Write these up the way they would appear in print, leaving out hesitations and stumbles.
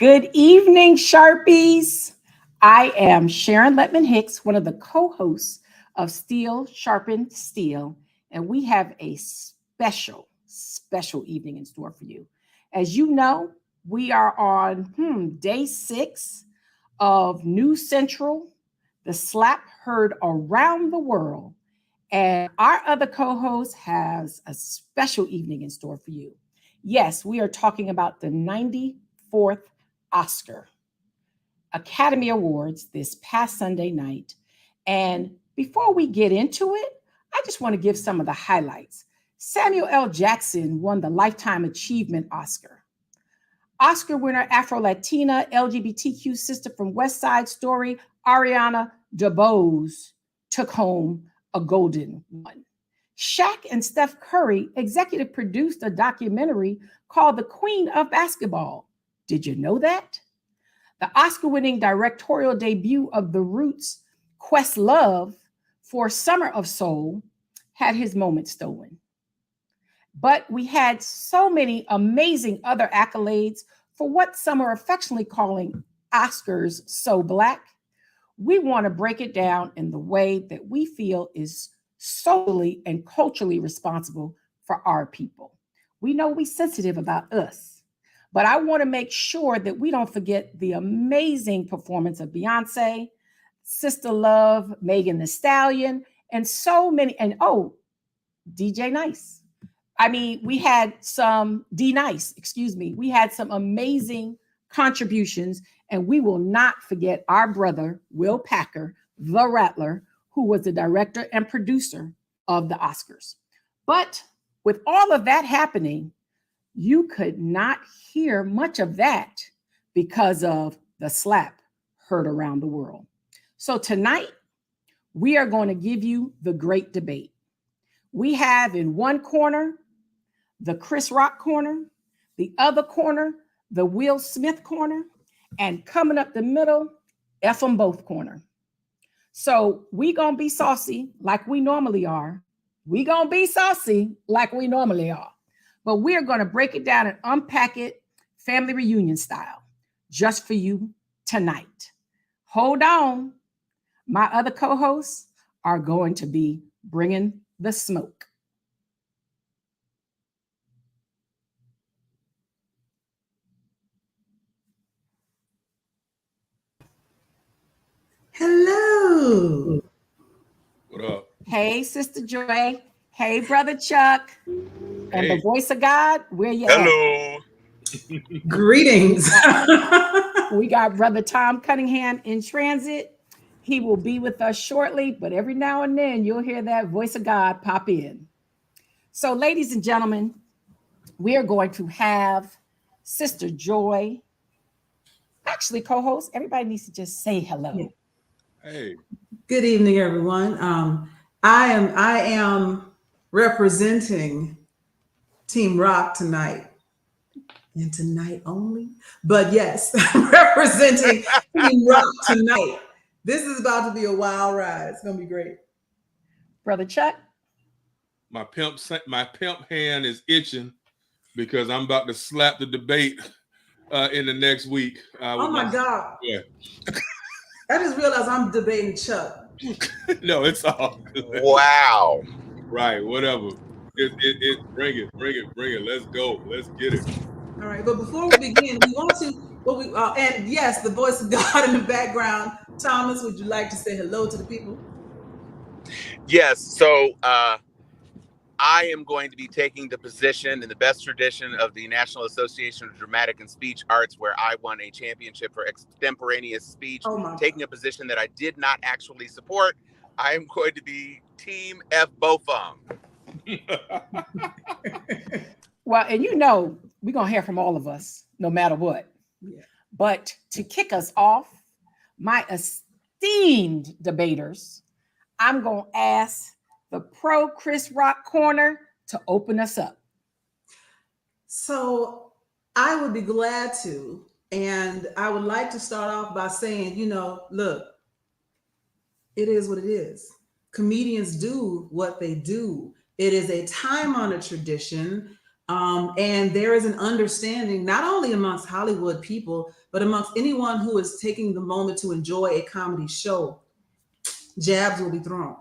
Good evening, Sharpies. I am Sharon Letman Hicks, one of the co hosts of Steel Sharpened Steel, and we have a special evening in store for you. As you know, we are on day 6 of New Central, the slap heard around the world. And our other co host has a special evening in store for you. Yes, we are talking about the 94th Oscar Academy Awards this past Sunday night. And before we get into it, I just want to give some of the highlights. Samuel L. Jackson won the Lifetime Achievement Oscar. Oscar winner Afro Latina LGBTQ sister from West Side Story, Ariana DeBose, took home a golden one. Shaq and Steph Curry executive produced a documentary called The Queen of Basketball. Did you know that? The Oscar winning directorial debut of The Roots' Questlove for Summer of Soul had his moment stolen. But we had so many amazing other accolades for what some are affectionately calling Oscars So Black. We want to break it down in the way that we feel is socially and culturally responsible for our people. We know we're sensitive about us, but I want to make sure that we don't forget the amazing performance of Beyonce, Sister Love, Megan Thee Stallion, and so many, and DJ Nice. I mean, we had some D Nice, excuse me. We had some amazing contributions, and we will not forget our brother, Will Packer, the Rattler, who was the director and producer of the Oscars. But with all of that happening, you could not hear much of that because of the slap heard around the world. So tonight, we are going to give you the great debate. We have in one corner the Chris Rock corner, the other corner, the Will Smith corner, and coming up the middle, F them both corner. So we gonna be saucy like we normally are. We gonna be saucy like we normally are. But we're gonna break it down and unpack it family reunion style just for you tonight. Hold on. My other co-hosts are going to be bringing the smoke. Hello. What up? Hey, Sister Joy. Hey, Brother Chuck. And the Hey. voice of God, where you Hello. Greetings. at? We got Brother Tom Cunningham in transit. He will be with us shortly, but every now and then you'll hear that voice of God pop in. So, ladies and gentlemen, we are going to have Sister Joy. Actually, co-host, everybody needs to just say hello. Yeah. Hey. Good evening, everyone. I am representing Team Rock tonight, and tonight only. But yes, I'm representing Team Rock tonight. This is about to be a wild ride. It's gonna be great. Brother Chuck. My pimp hand is itching because I'm about to slap the debate in the next week. Oh my God. Yeah. I just realized I'm debating Chuck. No, it's all good. Wow. Right, whatever. Bring it. Let's go. Let's get it. All right, but before we begin, we want to, and yes, the voice of God in the background. Thomas, would you like to say hello to the people? Yes. So I am going to be taking the position in the best tradition of the National Association of Dramatic and Speech Arts, where I won a championship for extemporaneous speech, taking a position that I did not actually support. I am going to be Team F both of them. Well, and you know, we're going to hear from all of us, no matter what. Yeah. But to kick us off, my esteemed debaters, I'm going to ask the pro Chris Rock corner to open us up. So I would be glad to. And I would like to start off by saying, look, it is what it is. Comedians do what they do. It is a time-honored tradition. And there is an understanding, not only amongst Hollywood people, but amongst anyone who is taking the moment to enjoy a comedy show. Jabs will be thrown.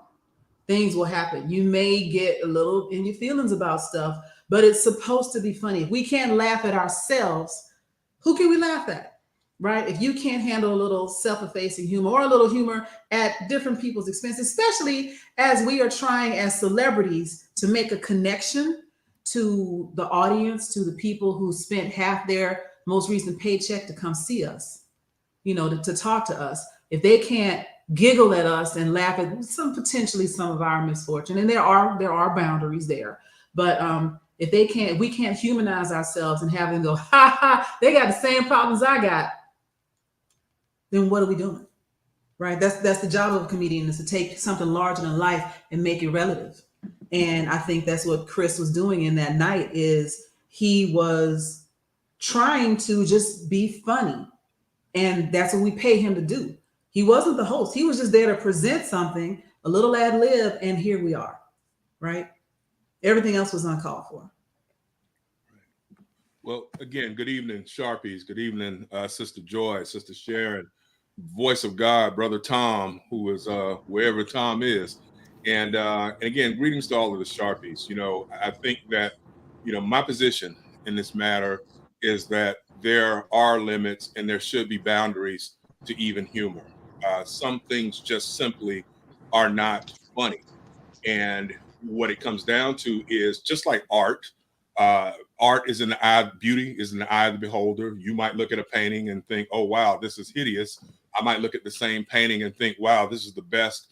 Things will happen. You may get a little in your feelings about stuff, but it's supposed to be funny. If we can't laugh at ourselves, who can we laugh at? Right? If you can't handle a little self-effacing humor or a little humor at different people's expense, especially as we are trying as celebrities to make a connection to the audience, to the people who spent half their most recent paycheck to come see us, to talk to us. If they can't giggle at us and laugh at some of our misfortune, and there are boundaries there, but if we can't humanize ourselves and have them go, ha ha, they got the same problems I got, then what are we doing? Right? That's the job of a comedian, is to take something larger than life and make it relative. And I think that's what Chris was doing in that night, is he was trying to just be funny. And that's what we pay him to do. He wasn't the host. He was just there to present something, a little ad lib, and here we are, right? Everything else was uncalled for. Well, again, good evening, Sharpies. Good evening, Sister Joy, Sister Sharon, voice of God, Brother Tom, who is wherever Tom is. And again, greetings to all of the Sharpies. I think that, my position in this matter is that there are limits and there should be boundaries to even humor. Some things just simply are not funny. And what it comes down to is, just like art, art is in the eye, beauty is in the eye of the beholder. You might look at a painting and think, oh, wow, this is hideous. I might look at the same painting and think, wow, this is the best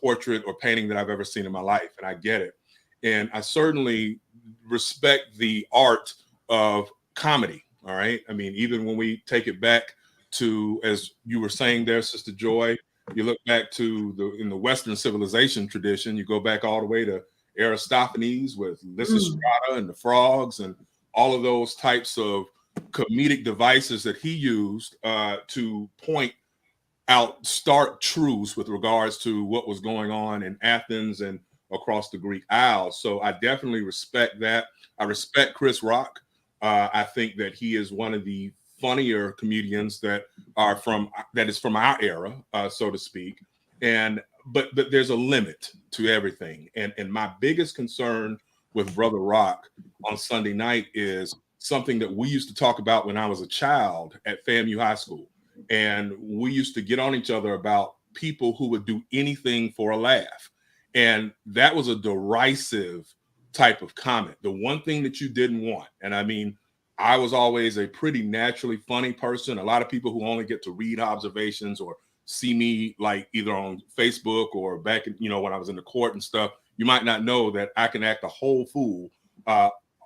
portrait or painting that I've ever seen in my life. And I get it. And I certainly respect the art of comedy. All right. I mean, even when we take it back to, as you were saying there, Sister Joy, you look back to in the Western civilization tradition, you go back all the way to Aristophanes with Lysistrata and the frogs and all of those types of comedic devices that he used to point out stark truths with regards to what was going on in Athens and across the Greek Isles. So I definitely respect that. I respect Chris Rock. I think that he is one of the funnier comedians that is from our era, so to speak. But there's a limit to everything. And my biggest concern with Brother Rock on Sunday night is something that we used to talk about when I was a child at FAMU High School. And we used to get on each other about people who would do anything for a laugh. And that was a derisive type of comment. The one thing that you didn't want. And I mean, I was always a pretty naturally funny person. A lot of people who only get to read observations or see me like either on Facebook or back, when I was in the court and stuff, you might not know that I can act a whole fool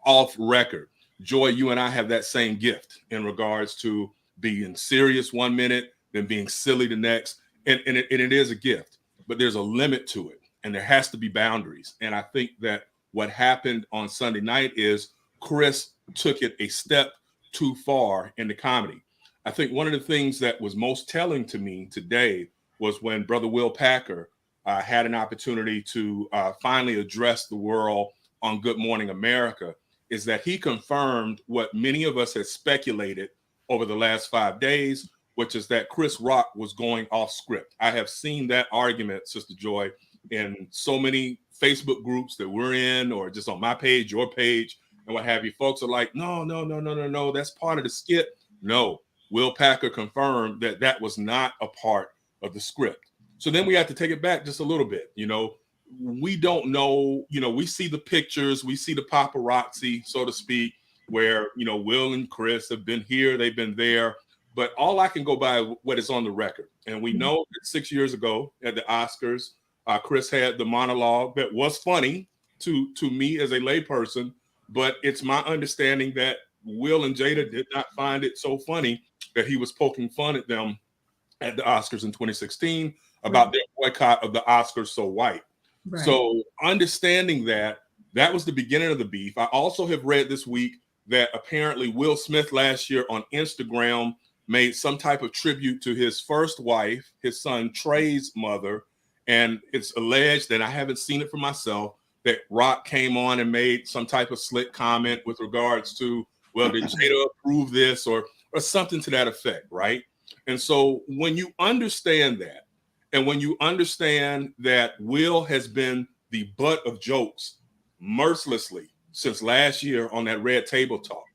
off record. Joy, you and I have that same gift in regards to being serious one minute, then being silly the next. And it is a gift, but there's a limit to it. And there has to be boundaries. And I think that what happened on Sunday night is Chris took it a step too far in the comedy. I think one of the things that was most telling to me today was when Brother Will Packer had an opportunity to finally address the world on Good Morning America, is that he confirmed what many of us had speculated over the last 5 days, which is that Chris Rock was going off script. I have seen that argument, Sister Joy, in so many Facebook groups that we're in, or just on my page, your page, and what have you. Folks are like, no, that's part of the skit. No, Will Packer confirmed that that was not a part of the script. So then we have to take it back just a little bit. We don't know, we see the pictures, we see the paparazzi, so to speak, where, Will and Chris have been here, they've been there. But all I can go by what is on the record. And we know that 6 years ago at the Oscars, Chris had the monologue that was funny to me as a layperson, but it's my understanding that Will and Jada did not find it so funny that he was poking fun at them at the Oscars in 2016 about their boycott of the Oscars so white. Right. So understanding that was the beginning of the beef. I also have read this week that apparently Will Smith last year on Instagram made some type of tribute to his first wife, his son Trey's mother. And it's alleged, and I haven't seen it for myself, that Rock came on and made some type of slick comment with regards to, well, did Jada approve this or something to that effect, right? And so when you understand that, and when you understand that Will has been the butt of jokes mercilessly since last year on that Red Table Talk,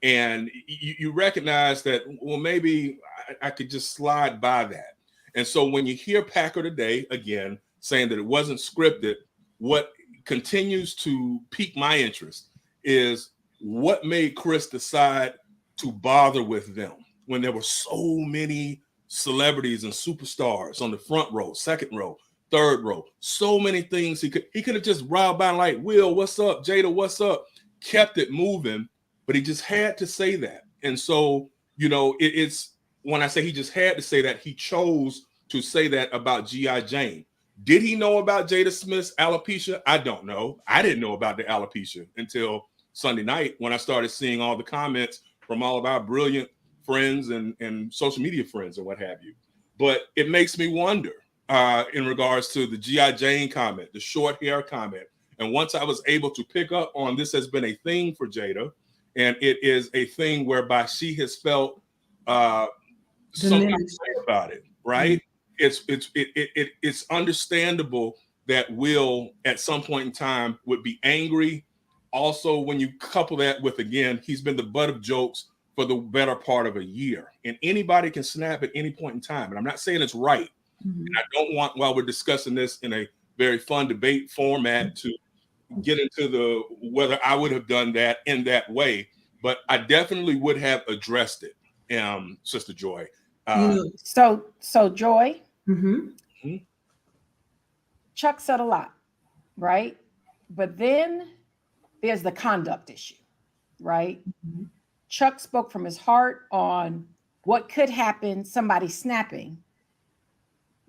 and you recognize that, well, maybe I could just slide by that. And so when you hear Packer today, again, saying that it wasn't scripted, what continues to pique my interest is what made Chris decide to bother with them when there were so many celebrities and superstars on the front row, second row, third row, so many things he could have just riled by like, Will, what's up? Jada, what's up? Kept it moving, but he just had to say that. And so, it's when I say he just had to say that, he chose to say that about G.I. Jane. Did he know about Jada Smith's alopecia? I don't know. I didn't know about the alopecia until Sunday night when I started seeing all the comments from all of our brilliant friends and social media friends and what have you. But it makes me wonder in regards to the G.I. Jane comment, the short hair comment. And once I was able to pick up on this has been a thing for Jada, and it is a thing whereby she has felt something about it, right? Mm-hmm. It's understandable that Will at some point in time would be angry. Also, when you couple that with, again, he's been the butt of jokes for the better part of a year, and anybody can snap at any point in time. And I'm not saying it's right. Mm-hmm. And I don't want, while we're discussing this in a very fun debate format, to get into the whether I would have done that in that way, but I definitely would have addressed it, Sister Joy. So Joy, mm-hmm. Chuck said a lot, right? But then there's the conduct issue, right? Mm-hmm. Chuck spoke from his heart on what could happen, somebody snapping.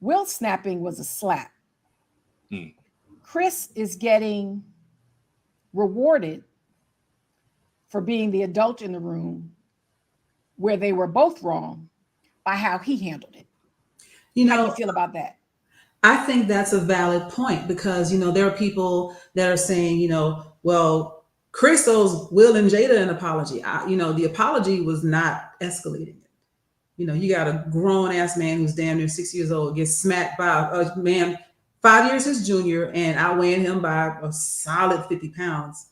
Will snapping was a slap. Chris is getting rewarded for being the adult in the room where they were both wrong by how he handled it. How do you feel about that? I think that's a valid point because, there are people that are saying, well, Chris owes Will and Jada an apology. The apology was not escalating it. You got a grown ass man who's damn near 6 years old, gets smacked by a man 5 years his junior and outweighing him by a solid 50 pounds.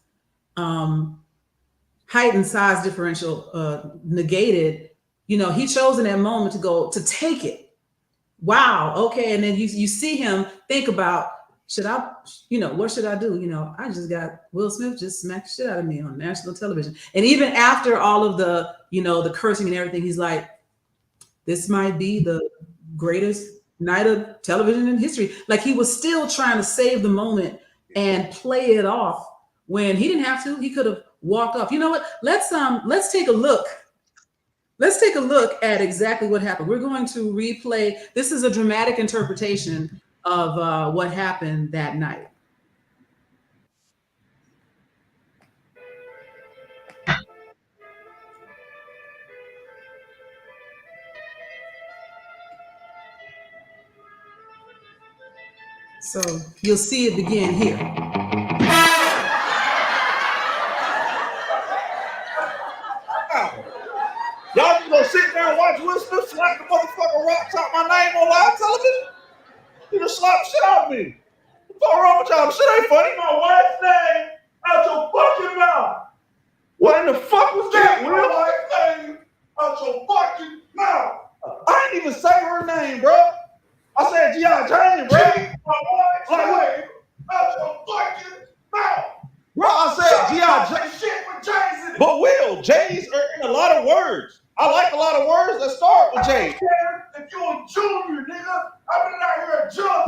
Height and size differential negated. He chose in that moment to take it. Wow. Okay. And then you see him think about, should I, what should I do? I just got Will Smith just smacked the shit out of me on national television. And even after all of the, the cursing and everything, he's like, this might be the greatest night of television in history. Like he was still trying to save the moment and play it off when he didn't have to. He could have walked off. You know what? Let's take a look. Let's take a look at exactly what happened. We're going to replay. This is a dramatic interpretation of what happened that night. So you'll see it begin here. Y'all just gonna sit there and watch Will Smith slap the motherfucking rocks out my name on live television? He just slapped the shit out of me. What's wrong with y'all? The shit ain't funny. My wife's name out your fucking mouth. What in the fuck was that, Will? My wife's name out your fucking mouth. I didn't even say her name, bro. I said G.I. Jane, bro. My wife's name out your fucking mouth. Bro, I said G.I. Jane. Shit with J's in it. But Will, J's are in a lot of words. I like a lot of words that start with J. I don't care if you're a junior, nigga. I've been out here a jump.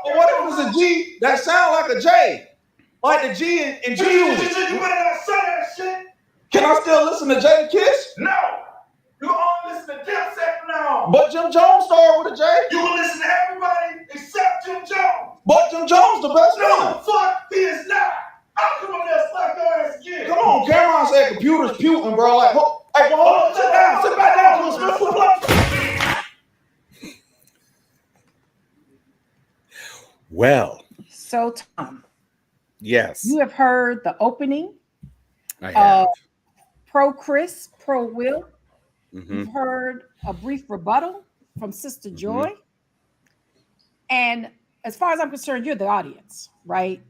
But what if it's a G that sound like a J? Like the G in G Unit. You better not say that shit. Can I still listen to Jada Kiss? No. You only listen to Dipset now. But Jim Jones started with a J. You will listen to everybody except Jim Jones. But Jim Jones the best one. No, fuck, he is not. I'll come up there and slap your ass again. Come on, Cameron said computers puking, bro. Like, hey, hold on, sit down. Sit back down, Will Smith. Well, So, Tom, Yes, you have heard the opening I of have. Pro Chris, Pro Will. Mm-hmm. You've heard a brief rebuttal from Sister Mm-hmm. Joy. And as far as I'm concerned, you're the audience, right?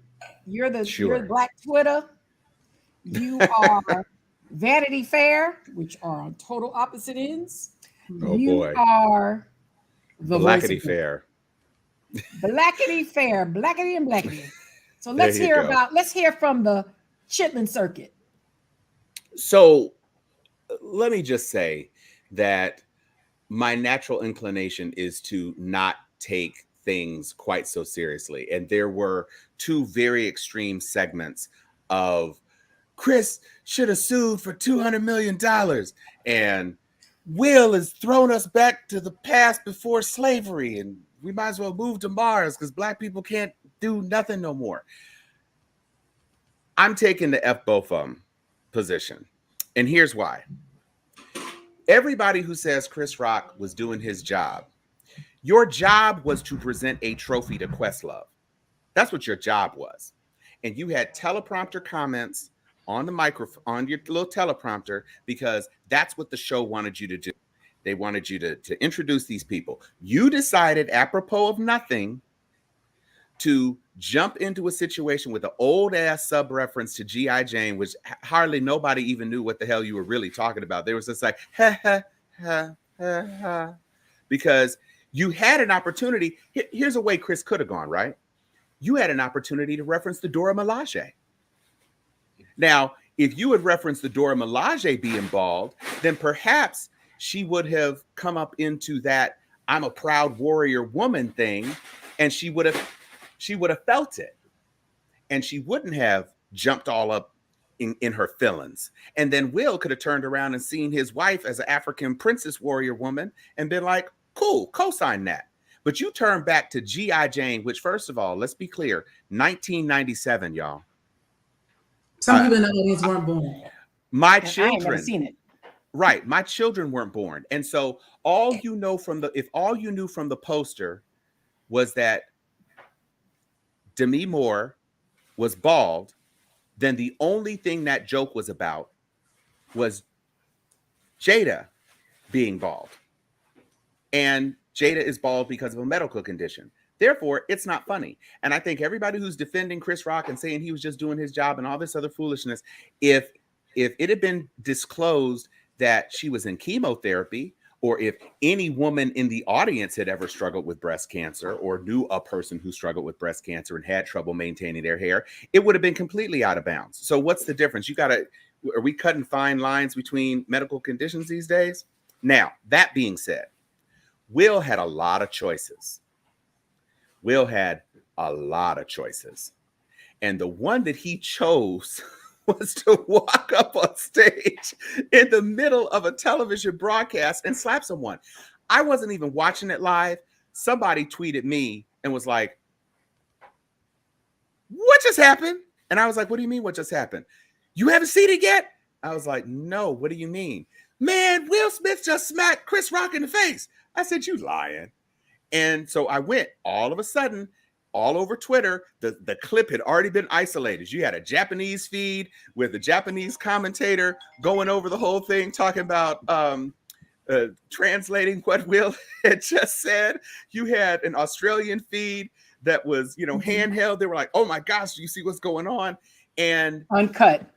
You're Sure. Black Twitter. You are Vanity Fair, which are on total opposite ends. Oh You boy. are the voice Blackety of God. fair. Blackety Fair, blackety and blackety. So There you go. let's hear from the Chitlin Circuit. So let me just say that my natural inclination is to not take things quite so seriously. And there were two very extreme segments of Chris should have sued for $200 million. And Will has thrown us back to the past before slavery. And we might as well move to Mars because Black people can't do nothing no more. I'm taking the F both of them position. And here's why. Everybody who says Chris Rock was doing his job, your job was to present a trophy to Questlove. That's what your job was. And you had teleprompter comments on the microphone, on your little teleprompter, because that's what the show wanted you to do. They wanted you to introduce these people. You decided, apropos of nothing, to jump into a situation with an old ass sub reference to G.I. Jane, which hardly nobody even knew what the hell you were really talking about. They were just like, ha, ha, ha, ha, ha. Because you had an opportunity. Here's a way Chris could have gone, right? You had an opportunity to reference the Dora Milaje. Now, if you had referenced the Dora Milaje being bald, then perhaps she would have come up into that I'm a proud warrior woman thing, and she would have felt it. And she wouldn't have jumped all up in her feelings. And then Will could have turned around and seen his wife as an African princess warrior woman and been like, cool, co-sign that. But you turn back to G.I. Jane, which, first of all, let's be clear, 1997, y'all. Some people in the audience weren't born. My And I ain't never children, seen it. right? My children weren't born, and so all you know from if all you knew from the poster was that Demi Moore was bald, then the only thing that joke was about was Jada being bald, and Jada is bald because of a medical condition. Therefore, it's not funny. And I think everybody who's defending Chris Rock and saying he was just doing his job and all this other foolishness, if it had been disclosed that she was in chemotherapy, or if any woman in the audience had ever struggled with breast cancer or knew a person who struggled with breast cancer and had trouble maintaining their hair, it would have been completely out of bounds. So what's the difference? Are we cutting fine lines between medical conditions these days? Now, that being said, Will had a lot of choices. And the one that he chose was to walk up on stage in the middle of a television broadcast and slap someone. I wasn't even watching it live. Somebody tweeted me and was like, what just happened? And I was like, what do you mean what just happened? You haven't seen it yet? I was like, no, what do you mean? Man, Will Smith just smacked Chris Rock in the face. I said, you lying. And so I went all of a sudden, all over Twitter, the clip had already been isolated. You had a Japanese feed with a Japanese commentator going over the whole thing, talking about translating what Will had just said. You had an Australian feed that was, handheld. They were like, oh my gosh, do you see what's going on? And Uncut.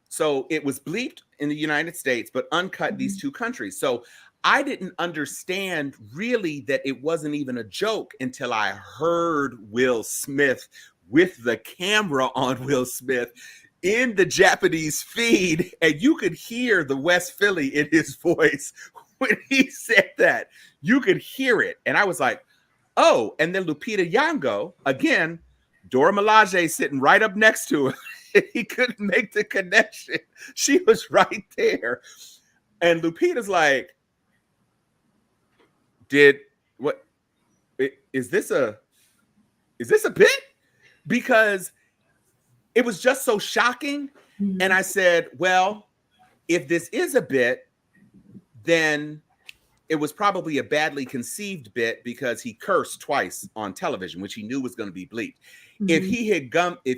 So it was bleeped in the United States, but uncut these two countries. So I didn't understand really that it wasn't even a joke until I heard Will Smith with the camera on Will Smith in the Japanese feed. And you could hear the West Philly in his voice when he said that. You could hear it. And I was like, oh, and then Lupita Nyong'o, again, Dora Milaje sitting right up next to him. He couldn't make the connection. She was right there. And Lupita's like, is this a bit? Because it was just so shocking. Mhm. And I said, well, if this is a bit, then it was probably a badly conceived bit because he cursed twice on television, which he knew was going to be bleeped. If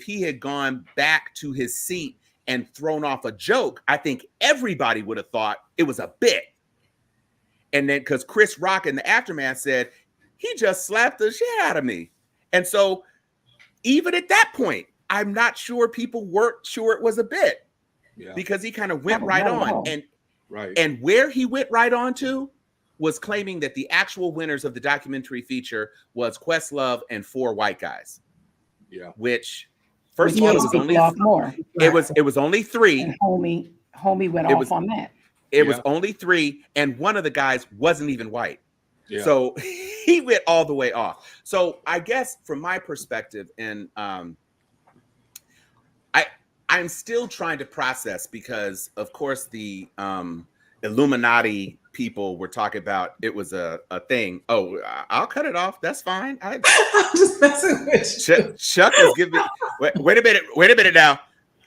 he had gone back to his seat and thrown off a joke, I think everybody would have thought it was a bit. And then because Chris Rock in the aftermath said, he just slapped the shit out of me. And so even at that point, I'm not sure people weren't sure it was a bit, because he kind of went right on. And where he went right on to was claiming that the actual winners of the documentary feature was Questlove and 4 white guys. Yeah. Which, first of all, it was only 3. And homie went off on that. It was only 3, and one of the guys wasn't even white. Yeah. So he went all the way off. So I guess from my perspective, and I'm still trying to process, because of course the Illuminati people were talking about it was a thing. Oh, I'll cut it off. That's fine. I'm just messing with you. Chuck is giving me. Wait a minute now.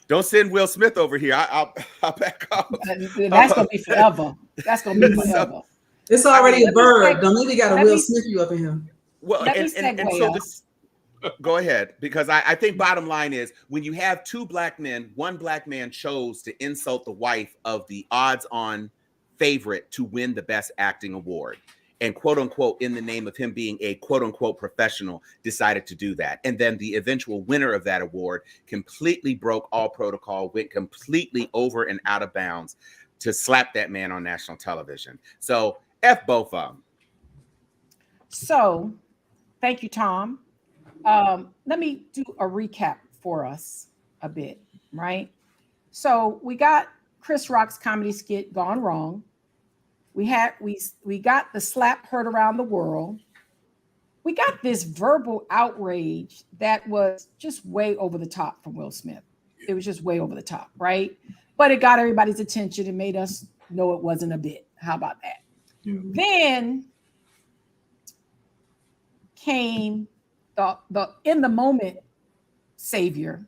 Don't send Will Smith over here. I'll back off. That's gonna be forever. That's gonna be forever. It's already a bird. Don't maybe got a Will Smith you up in here. Well, and so this. Go ahead, because I think bottom line is, when you have 2 black men, one black man chose to insult the wife of the odds-on favorite to win the Best Acting Award, and quote unquote, in the name of him being a quote unquote professional, decided to do that. And then the eventual winner of that award completely broke all protocol, went completely over and out of bounds to slap that man on national television. So F both of them. So thank you, Tom. Let me do a recap for us a bit, right? So we got Chris Rock's comedy skit Gone Wrong. We got the slap heard around the world. We got this verbal outrage that was just way over the top from Will Smith. It was just way over the top, right? But it got everybody's attention and made us know it wasn't a bit. How about that? Then came the in the moment savior,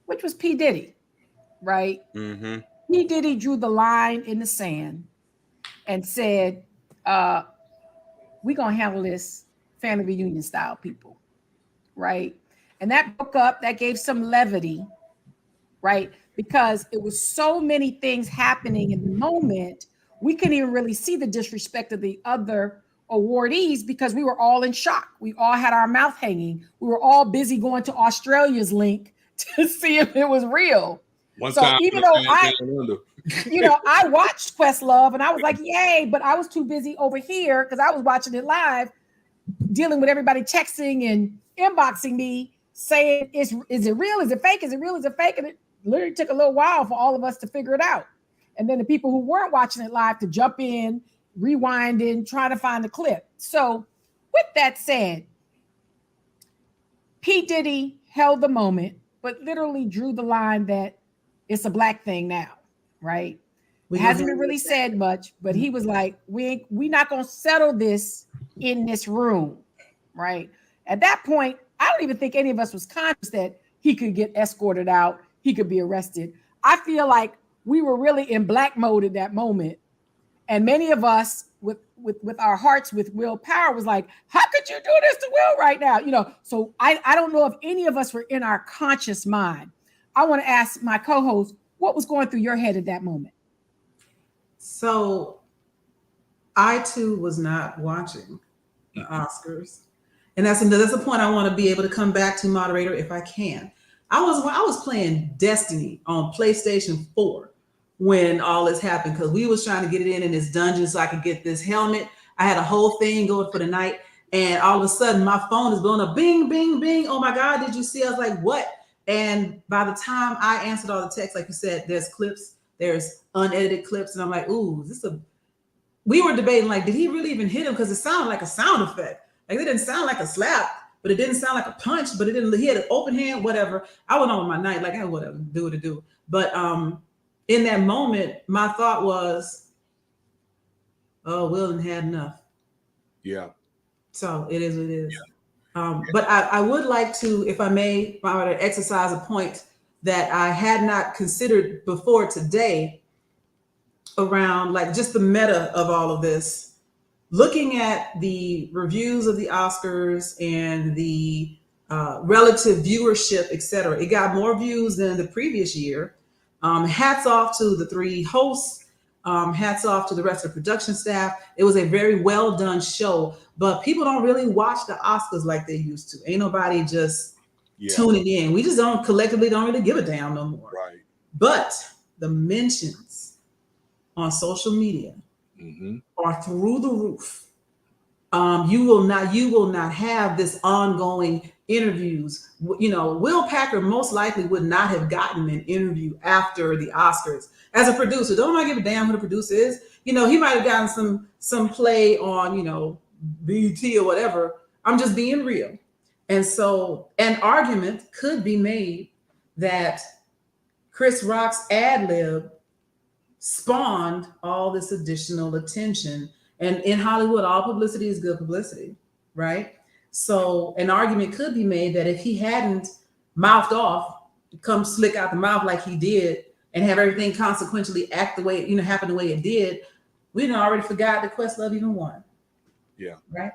which was P. Diddy, right? P. Diddy drew the line in the sand and said, we're gonna handle this family reunion style, people, right? And that broke up, that gave some levity, right? Because it was so many things happening in the moment, we couldn't even really see the disrespect of the other awardees because we were all in shock. We all had our mouth hanging. We were all busy going to Australia's link to see if it was real. Even though I watched Questlove and I was like, yay, but I was too busy over here because I was watching it live, dealing with everybody texting and inboxing me saying, is it real? Is it fake? Is it real? Is it fake? And it literally took a little while for all of us to figure it out. And then the people who weren't watching it live to jump in, rewinding, trying to find the clip. So with that said, P. Diddy held the moment, but literally drew the line that it's a black thing now, right? It hasn't been really said much, but he was like, we're not going to settle this in this room, right? At that point, I don't even think any of us was conscious that he could get escorted out, he could be arrested. I feel like we were really in black mode at that moment. And many of us with our hearts, with willpower, was like, how could you do this to Will right now? So I don't know if any of us were in our conscious mind. I want to ask my co-host, what was going through your head at that moment? So I too was not watching the Oscars. And that's the point I want to be able to come back to, moderator, if I can. I was playing Destiny on PlayStation 4 when all this happened, because we was trying to get it in this dungeon so I could get this helmet. I had a whole thing going for the night, and all of a sudden my phone is blowing up, bing, bing, bing. Oh my God, did you see? I was like, what? And by the time I answered all the texts, like you said, there's clips, there's unedited clips, and I'm like, ooh, we were debating, like, did he really even hit him? Because it sounded like a sound effect. Like, it didn't sound like a slap, but it didn't sound like a punch, but it didn't, he had an open hand, whatever. I went on with my night, like, hey, whatever, do what it do. But in that moment, my thought was, oh, Will had enough. Yeah. So it is what it is. Yeah. But I would like to, if I may, exercise a point that I had not considered before today around, like, just the meta of all of this. looking at the reviews of the Oscars and the relative viewership, etc., it got more views than the previous year. Hats off to the three hosts. Hats off to the rest of the production staff. It was a very well done show, but people don't really watch the Oscars like they used to. Ain't nobody just tuning in. We just collectively don't really give a damn no more. Right. But the mentions on social media are through the roof. You will not have this ongoing interviews. You know, Will Packer most likely would not have gotten an interview after the Oscars as a producer. Don't nobody give a damn who the producer is. You know, he might have gotten some play on, you know, BT or whatever. I'm just being real. And so an argument could be made that Chris Rock's ad lib spawned all this additional attention. And in Hollywood, all publicity is good publicity, right? So an argument could be made that if he hadn't mouthed off, come slick out the mouth like he did, and have everything consequentially act the way, you know, happen the way it did, we'd already forgot that Questlove even won. Yeah. Right?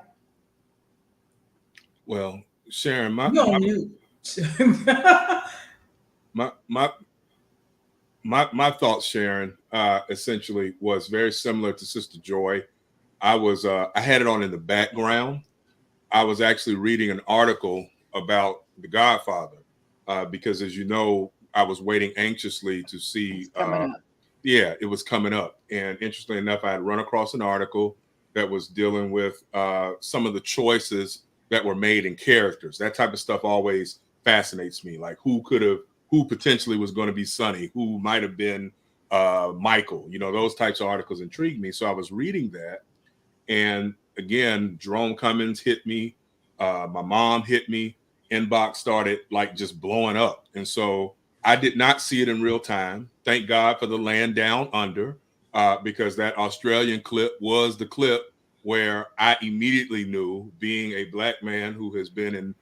Well, Sharon, my thoughts, Sharon, essentially was very similar to Sister Joy. I had it on in the background. I was actually reading an article about The Godfather because, as you know, I was waiting anxiously to see. Yeah, it was coming up. And interestingly enough, I had run across an article that was dealing with some of the choices that were made in characters. That type of stuff always fascinates me. Like who potentially was going to be Sonny, who might have been Michael. You know, those types of articles intrigued me. So I was reading that. And again, Jerome Cummins hit me. My mom hit me. Inbox started like just blowing up. And so I did not see it in real time. Thank God for the Land Down Under, because that Australian clip was the clip where I immediately knew, being a Black man who has been in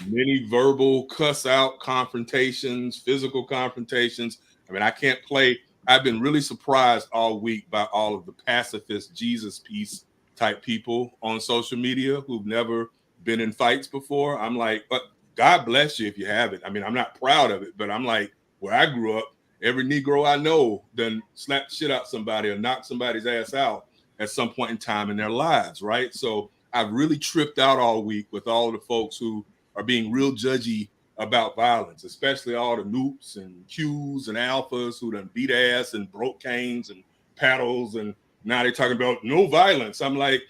many verbal cuss out confrontations, physical confrontations. I mean, I can't play. I've been really surprised all week by all of the pacifist Jesus peace type people on social media who've never been in fights before. I'm like, but God bless you if you haven't. I mean, I'm not proud of it, but I'm like, where I grew up, every Negro I know done slapped the shit out somebody or knocked somebody's ass out at some point in time in their lives, right? So I've really tripped out all week with all of the folks who are being real judgy about violence, especially all the noops and Qs and alphas who done beat ass and broke canes and paddles, and now they're talking about no violence. I'm like,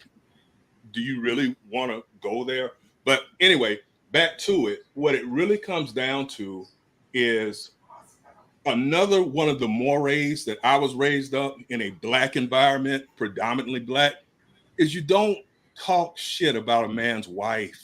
do you really want to go there? But anyway, back to it. What it really comes down to is another one of the mores that I was raised up in a Black environment, predominantly Black, is you don't talk shit about a man's wife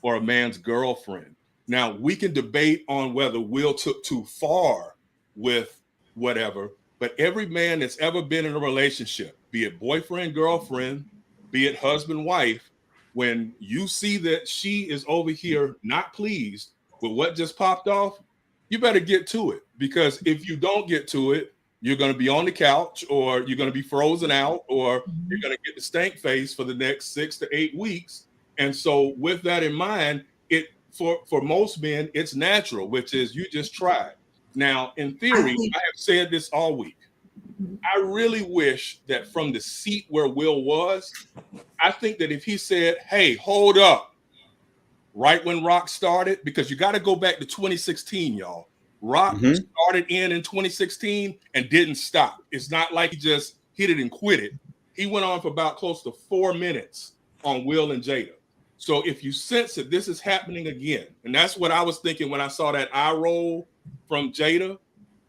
or a man's girlfriend. Now, we can debate on whether Will took too far with whatever, but every man that's ever been in a relationship, be it boyfriend, girlfriend, be it husband, wife, when you see that she is over here not pleased with what just popped off, you better get to it. Because if you don't get to it, you're going to be on the couch, or you're going to be frozen out, or you're going to get the stank face for the next 6 to 8 weeks. And so with that in mind, it for most men, it's natural, which is you just try. Now, in theory, I have said this all week. I really wish that from the seat where Will was, I think that if he said, hey, hold up, right when Rock started, because you got to go back to 2016, y'all. Rock started in 2016 and didn't stop. It's not like he just hit it and quit it. He went on for about close to 4 minutes on Will and Jada. So if you sense that this is happening again, and that's what I was thinking when I saw that eye roll from Jada,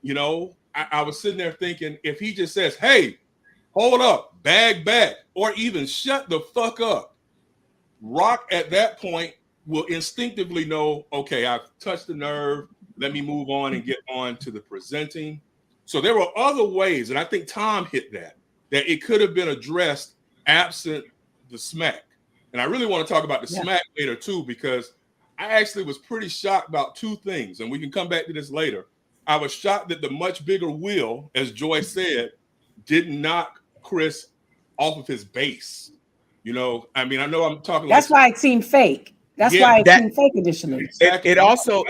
you know, I was sitting there thinking, if he just says, hey, hold up, bag back, or even shut the fuck up, Rock at that point will instinctively know, okay, I've touched the nerve. Let me move on and get on to the presenting. So there were other ways, and I think Tom hit that it could have been addressed absent the smack. And I really want to talk about the smack later too, because I actually was pretty shocked about two things, and we can come back to this later. I was shocked that the much bigger Will, as Joy said, didn't knock Chris off of his base. You know, I mean, I know I'm talking. That's like, why it seemed fake. That's Yeah, why it that- seemed fake initially. exactly. It also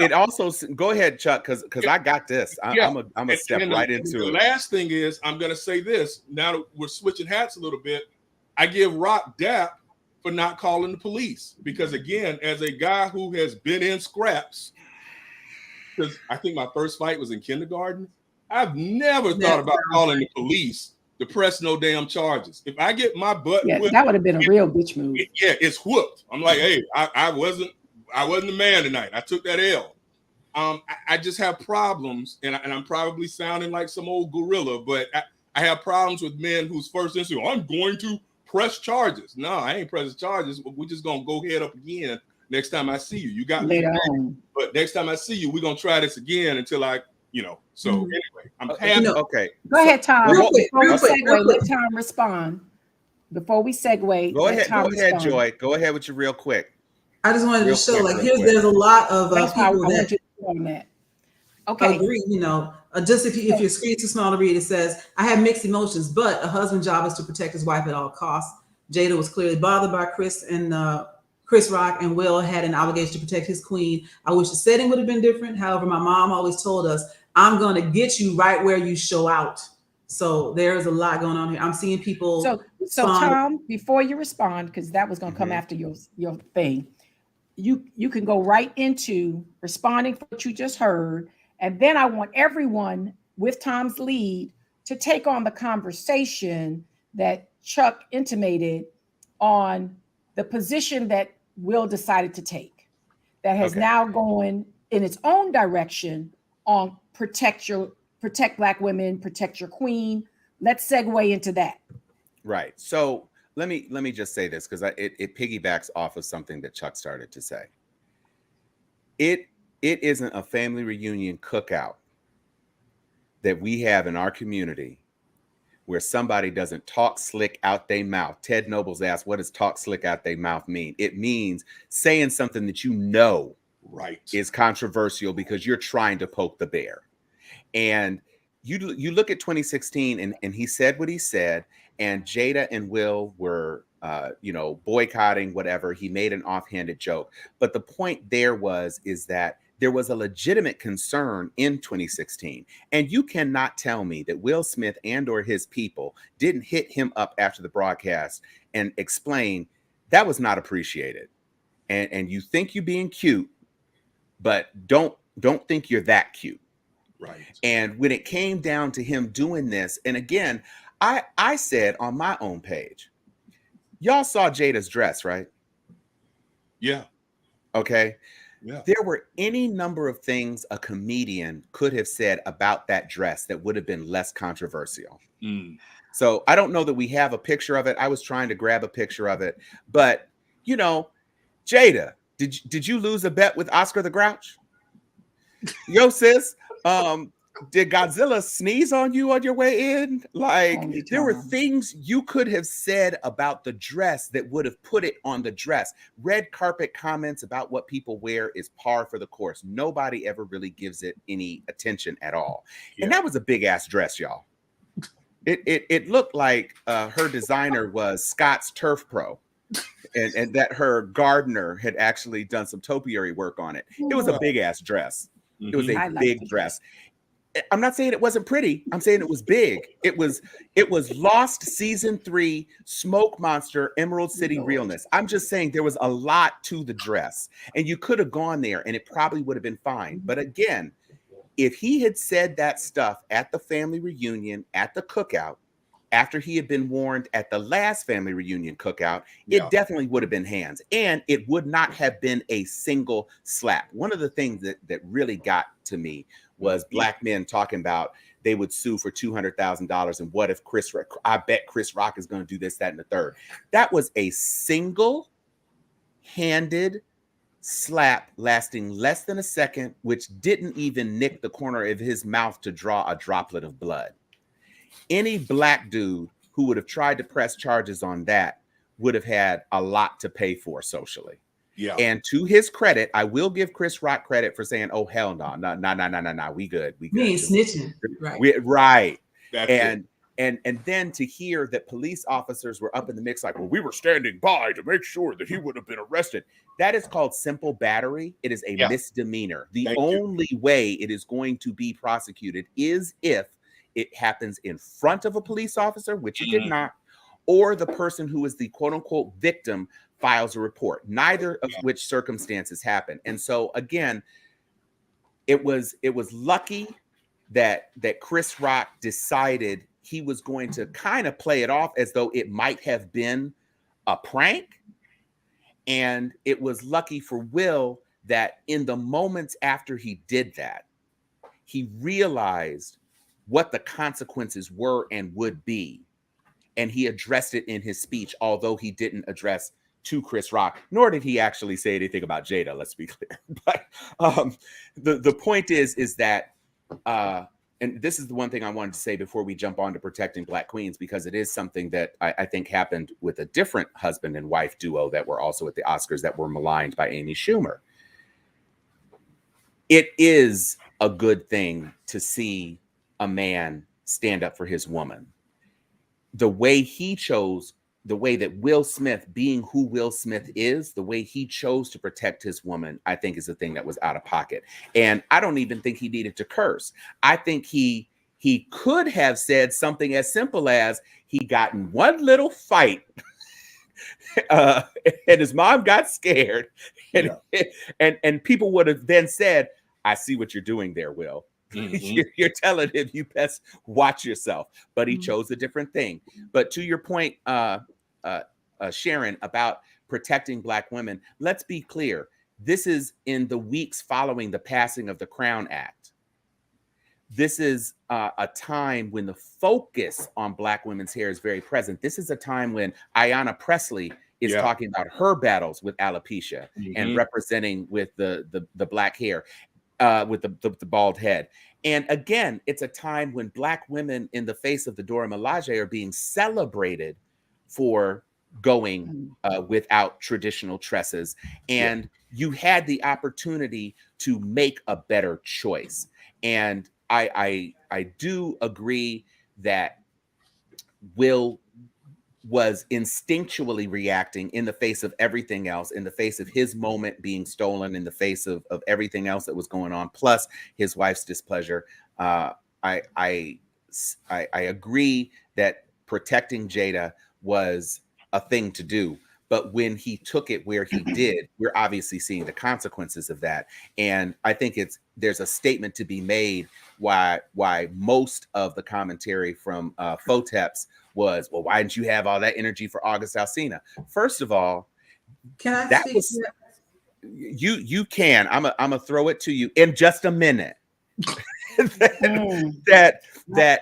go ahead, Chuck, because I got this. Yeah. I'm a step And right the into it. last thing is, I'm going to say this. Now that we're switching hats a little bit, I give Rock dap for not calling the police, because again, as a guy who has been in scraps, because I think my first fight was in kindergarten, I've never thought about calling the police to press no damn charges. If I get my butt whipped, That would have been a real bitch move. it's whooped. I'm like, hey, I wasn't the man tonight. I took that L. I just have problems, and I'm probably sounding like some old gorilla, but I have problems with men whose first instinct, I'm going to press charges. No, I ain't pressing charges. We're just gonna go head up again next time I see you. You got Later me, on. but next time I see you, we're gonna try this again until I, So anyway, I'm Okay. Okay. Go ahead, Tom. Real Before we quick. segue, let Tom respond. Before we segue, Go ahead. Go ahead, respond. Joy. Go ahead with your real quick. I just wanted to show, quick. there's a lot of That's how I people want that you to on that. Okay. agree, just if your screen's too small to read, it says, I have mixed emotions, but a husband's job is to protect his wife at all costs. Jada was clearly bothered by Chris Rock, and Will had an obligation to protect his queen. I wish the setting would have been different. However, my mom always told us, I'm going to get you right where you show out. So there's a lot going on here. I'm seeing people. So Tom, before you respond, because that was going to come after your thing, you can go right into responding for what you just heard. And then I want everyone with Tom's lead to take on the conversation that Chuck intimated on the position that Will decided to take, that has now going in its own direction on protect Black women, protect your queen. Let's segue into that. Right. So let me just say this, because it piggybacks off of something that Chuck started to say. It isn't a family reunion cookout that we have in our community where somebody doesn't talk slick out their mouth. Ted Nobles asked, what does talk slick out their mouth mean? It means saying something that is controversial because you're trying to poke the bear. And you look at 2016 and he said what he said, and Jada and Will were boycotting whatever. He made an offhanded joke. But the point there is that there was a legitimate concern in 2016. And you cannot tell me that Will Smith and or his people didn't hit him up after the broadcast and explain that was not appreciated. And you think you're being cute, but don't think you're that cute. Right. And when it came down to him doing this, and again, I said on my own page, y'all saw Jada's dress, right? Yeah. Okay. Yeah. There were any number of things a comedian could have said about that dress that would have been less controversial. So I don't know that we have a picture of it. I was trying to grab a picture of it, but Jada, did you lose a bet with Oscar the Grouch? Yo, sis, did Godzilla sneeze on you on your way in? There were things you could have said about the dress that would have put it on the dress. Red carpet comments about what people wear is par for the course. Nobody ever really gives it any attention at all. Yeah. And that was a big ass dress, y'all. It looked like her designer was Scott's Turf Pro. And that her gardener had actually done some topiary work on it. It was a big ass dress. It was a big dress. I'm not saying it wasn't pretty. I'm saying it was big. It was Lost season 3, Smoke Monster, Emerald City realness. I'm just saying there was a lot to the dress, and you could have gone there and it probably would have been fine. But again, if he had said that stuff at the family reunion, at the cookout, after he had been warned at the last family reunion cookout, it definitely would have been hands, and it would not have been a single slap. One of the things that really got to me was Black men talking about they would sue for $200,000. And what if I bet Chris Rock is going to do this, that, and the third. That was a single-handed slap lasting less than a second, which didn't even nick the corner of his mouth to draw a droplet of blood. Any Black dude who would have tried to press charges on that would have had a lot to pay for socially. Yeah. And to his credit, I will give Chris Rock credit for saying, "Oh hell no, we good, we good." We ain't snitching, right? Right. And then to hear that police officers were up in the mix, like, well, we were standing by to make sure that he would have been arrested. That is called simple battery. It is a misdemeanor. The only way it is going to be prosecuted is if it happens in front of a police officer, which it did not, or the person who is the quote unquote victim files a report, neither of which circumstances happen. And so again, it was lucky that Chris Rock decided he was going to kind of play it off as though it might have been a prank. And it was lucky for Will that in the moments after he did that, he realized what the consequences were and would be. And he addressed it in his speech, although he didn't address to Chris Rock, nor did he actually say anything about Jada, let's be clear. But the point is that, and this is the one thing I wanted to say before we jump on to protecting Black queens, because it is something that I think happened with a different husband and wife duo that were also at the Oscars that were maligned by Amy Schumer. It is a good thing to see a man stand up for his woman. The way he chose, the way that Will Smith, being who Will Smith is, the way he chose to protect his woman, I think is the thing that was out of pocket. And I don't even think he needed to curse. I think he could have said something as simple as he got in one little fight and his mom got scared and people would have then said, I see what you're doing there, Will. You're telling him you best watch yourself, but he chose a different thing. But to your point, Sharon, about protecting Black women, let's be clear. This is in the weeks following the passing of the Crown Act. This is a time when the focus on Black women's hair is very present. This is a time when Ayanna Pressley is talking about her battles with alopecia and representing with the Black hair. With the bald head. And again, it's a time when Black women in the face of the Dora Milaje are being celebrated for going without traditional tresses. And you had the opportunity to make a better choice. And I do agree that Will was instinctually reacting in the face of everything else, in the face of his moment being stolen, in the face of everything else that was going on, plus his wife's displeasure. I agree that protecting Jada was a thing to do, but when he took it where he did, we're obviously seeing the consequences of that. And I think there's a statement to be made why most of the commentary from Foteps was, well, why didn't you have all that energy for August Alsina? First of all, can I that speak was you can. I'm gonna throw it to you in just a minute. that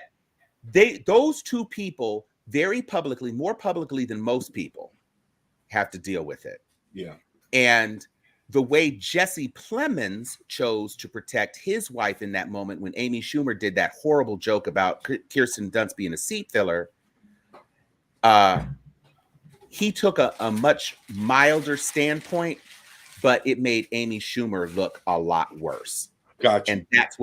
those two people very publicly, more publicly than most people, have to deal with it. Yeah. And the way Jesse Plemons chose to protect his wife in that moment when Amy Schumer did that horrible joke about Kirsten Dunst being a seat filler, he took a much milder standpoint, but it made Amy Schumer look a lot worse. Gotcha. And that's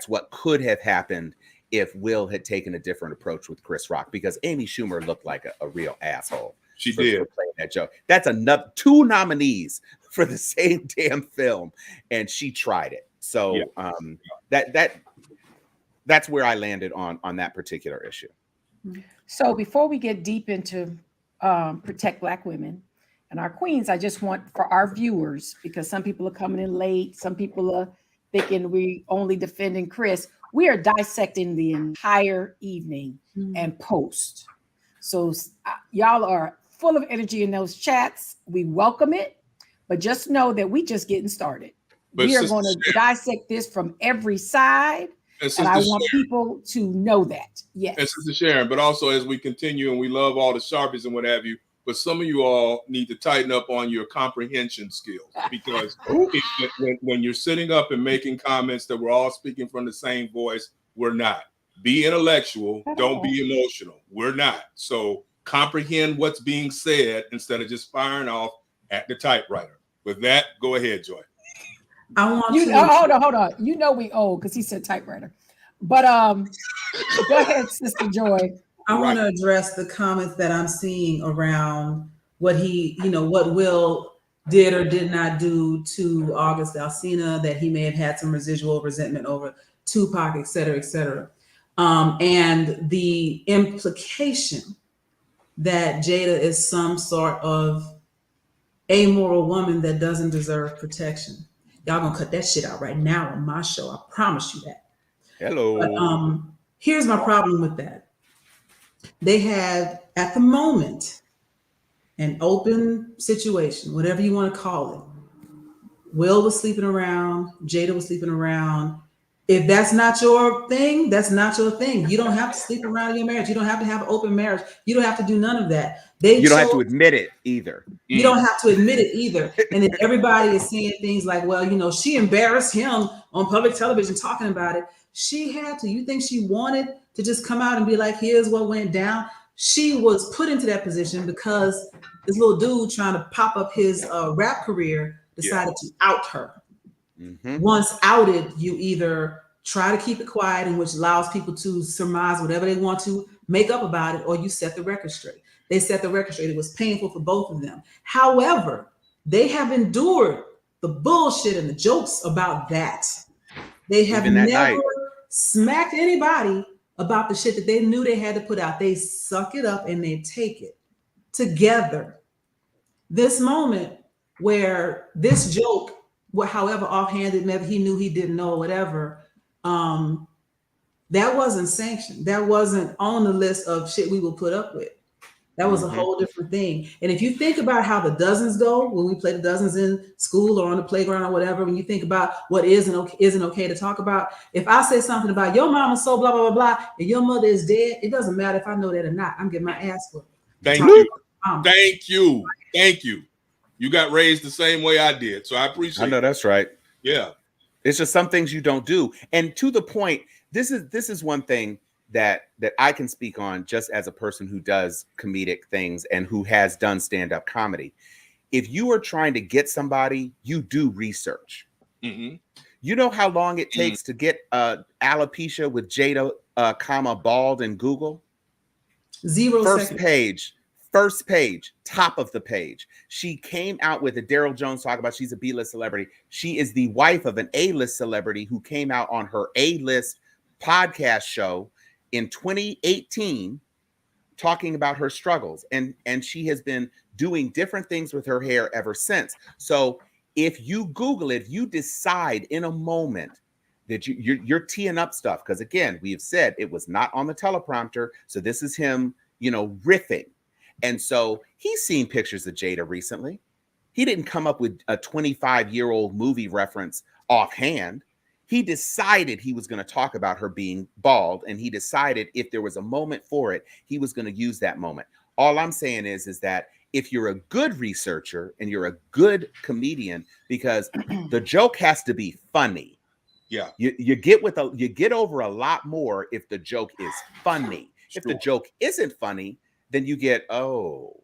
what could have happened if Will had taken a different approach with Chris Rock, because Amy Schumer looked like a real asshole. She did for playing that joke. That's another 2 nominees for the same damn film, and she tried it. So that's where I landed on that particular issue. So before we get deep into protect Black women and our queens, I just want for our viewers, because some people are coming in late, some people are thinking we only defending Chris. We are dissecting the entire evening and post. So y'all are full of energy in those chats. We welcome it, but just know that we just getting started. But we are going to dissect this from every side. And I want people to know that. Yes. And Sister Sharon, but also as we continue, and we love all the Sharpies and what have you, but some of you all need to tighten up on your comprehension skills, because when you're sitting up and making comments that we're all speaking from the same voice, we're not. Be intellectual, don't be emotional. We're not. So comprehend what's being said instead of just firing off at the typewriter. With that, go ahead, Joy. I want you. Hold on. You know we old because he said typewriter. But go ahead, Sister Joy. I want to address the comments that I'm seeing around what what Will did or did not do to August Alsina, that he may have had some residual resentment over Tupac, et cetera, et cetera. And the implication that Jada is some sort of amoral woman that doesn't deserve protection. Y'all gonna cut that shit out right now on my show. I promise you that. Hello. But here's my problem with that. They have, at the moment, an open situation, whatever you want to call it. Will was sleeping around, Jada was sleeping around. If that's not your thing, that's not your thing. You don't have to sleep around in your marriage. You don't have to have an open marriage. You don't have to do none of that. You don't have to admit it either. You don't have to admit it either. And then everybody is saying things like, well, she embarrassed him on public television talking about it. She had to. You think she wanted to just come out and be like, here's what went down? She was put into that position because this little dude trying to pop up his rap career decided to out her. Mm-hmm. Once outed, you either try to keep it quiet, and which allows people to surmise whatever they want to make up about it, or you set the record straight. They set the record straight. It was painful for both of them. However, they have endured the bullshit and the jokes about that. They have never smacked anybody about the shit that they knew they had to put out. They suck it up and they take it together. This moment where this joke, however offhanded, maybe he knew he didn't know, whatever, that wasn't sanctioned. That wasn't on the list of shit we will put up with. That was a whole different thing. And if you think about how the dozens go, when we play the dozens in school or on the playground or whatever, when you think about what isn't okay to talk about, if I say something about your mama's so blah, blah, blah, blah, and your mother is dead, it doesn't matter if I know that or not. I'm getting my ass whooped. Thank you. Thank you. Thank you. You got raised the same way I did. So I appreciate it. I know that's right. Yeah. It's just some things you don't do. And to the point, this is one thing that I can speak on just as a person who does comedic things and who has done stand-up comedy. If you are trying to get somebody, you do research. Mm-hmm. You know how long it takes to get alopecia with Jada, bald in Google? 0 seconds. First page, top of the page. She came out with a Daryl Jones talk about she's a B-list celebrity. She is the wife of an A-list celebrity who came out on her A-list podcast show in 2018 talking about her struggles. And she has been doing different things with her hair ever since. So if you Google it, you decide in a moment that you're teeing up stuff. Because again, we have said it was not on the teleprompter. So this is him, riffing. And so he's seen pictures of Jada recently. He didn't come up with a 25-year-old movie reference offhand. He decided he was going to talk about her being bald, and he decided if there was a moment for it, he was going to use that moment. All I'm saying is that if you're a good researcher and you're a good comedian, because the joke has to be funny. Yeah. You get over a lot more if the joke is funny. If the joke isn't funny, then you get, remember,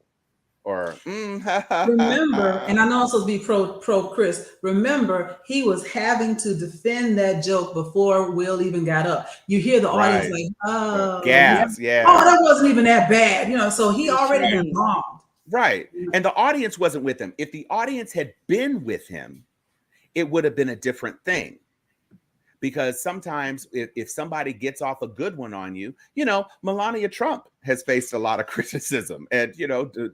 and I know I'm supposed to be pro Chris. Remember, he was having to defend that joke before Will even got up. You hear the audience like, oh, gas, yeah. Oh, that wasn't even that bad, so he already been bombed. Right. And the audience wasn't with him. If the audience had been with him, it would have been a different thing. Because sometimes if somebody gets off a good one on you, Melania Trump has faced a lot of criticism. And,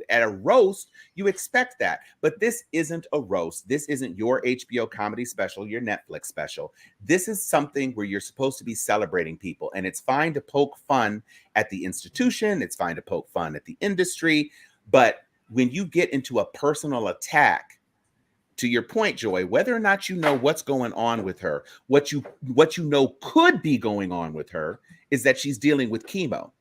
at a roast, you expect that. But this isn't a roast. This isn't your HBO comedy special, your Netflix special. This is something where you're supposed to be celebrating people. And it's fine to poke fun at the institution. It's fine to poke fun at the industry. But when you get into a personal attack, to your point, Joy, whether or not you know what's going on with her, what you know could be going on with her is that she's dealing with chemo,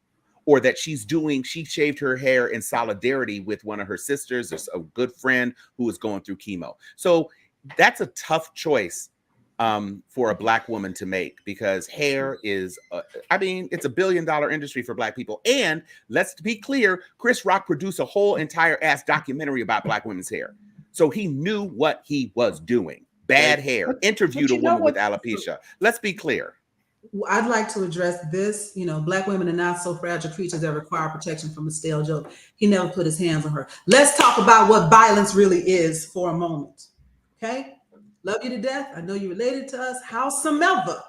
or that she shaved her hair in solidarity with one of her sisters, or a good friend who is going through chemo. So that's a tough choice for a Black woman to make, because hair is, it's $1 billion industry for Black people. And let's be clear, Chris Rock produced a whole entire ass documentary about Black women's hair. So he knew what he was doing. Bad hair. Interviewed a woman with alopecia. Let's be clear. I'd like to address this. Black women are not so fragile creatures that require protection from a stale joke. He never put his hands on her. Let's talk about what violence really is for a moment. Okay? Love you to death. I know you related to us. Howsomever,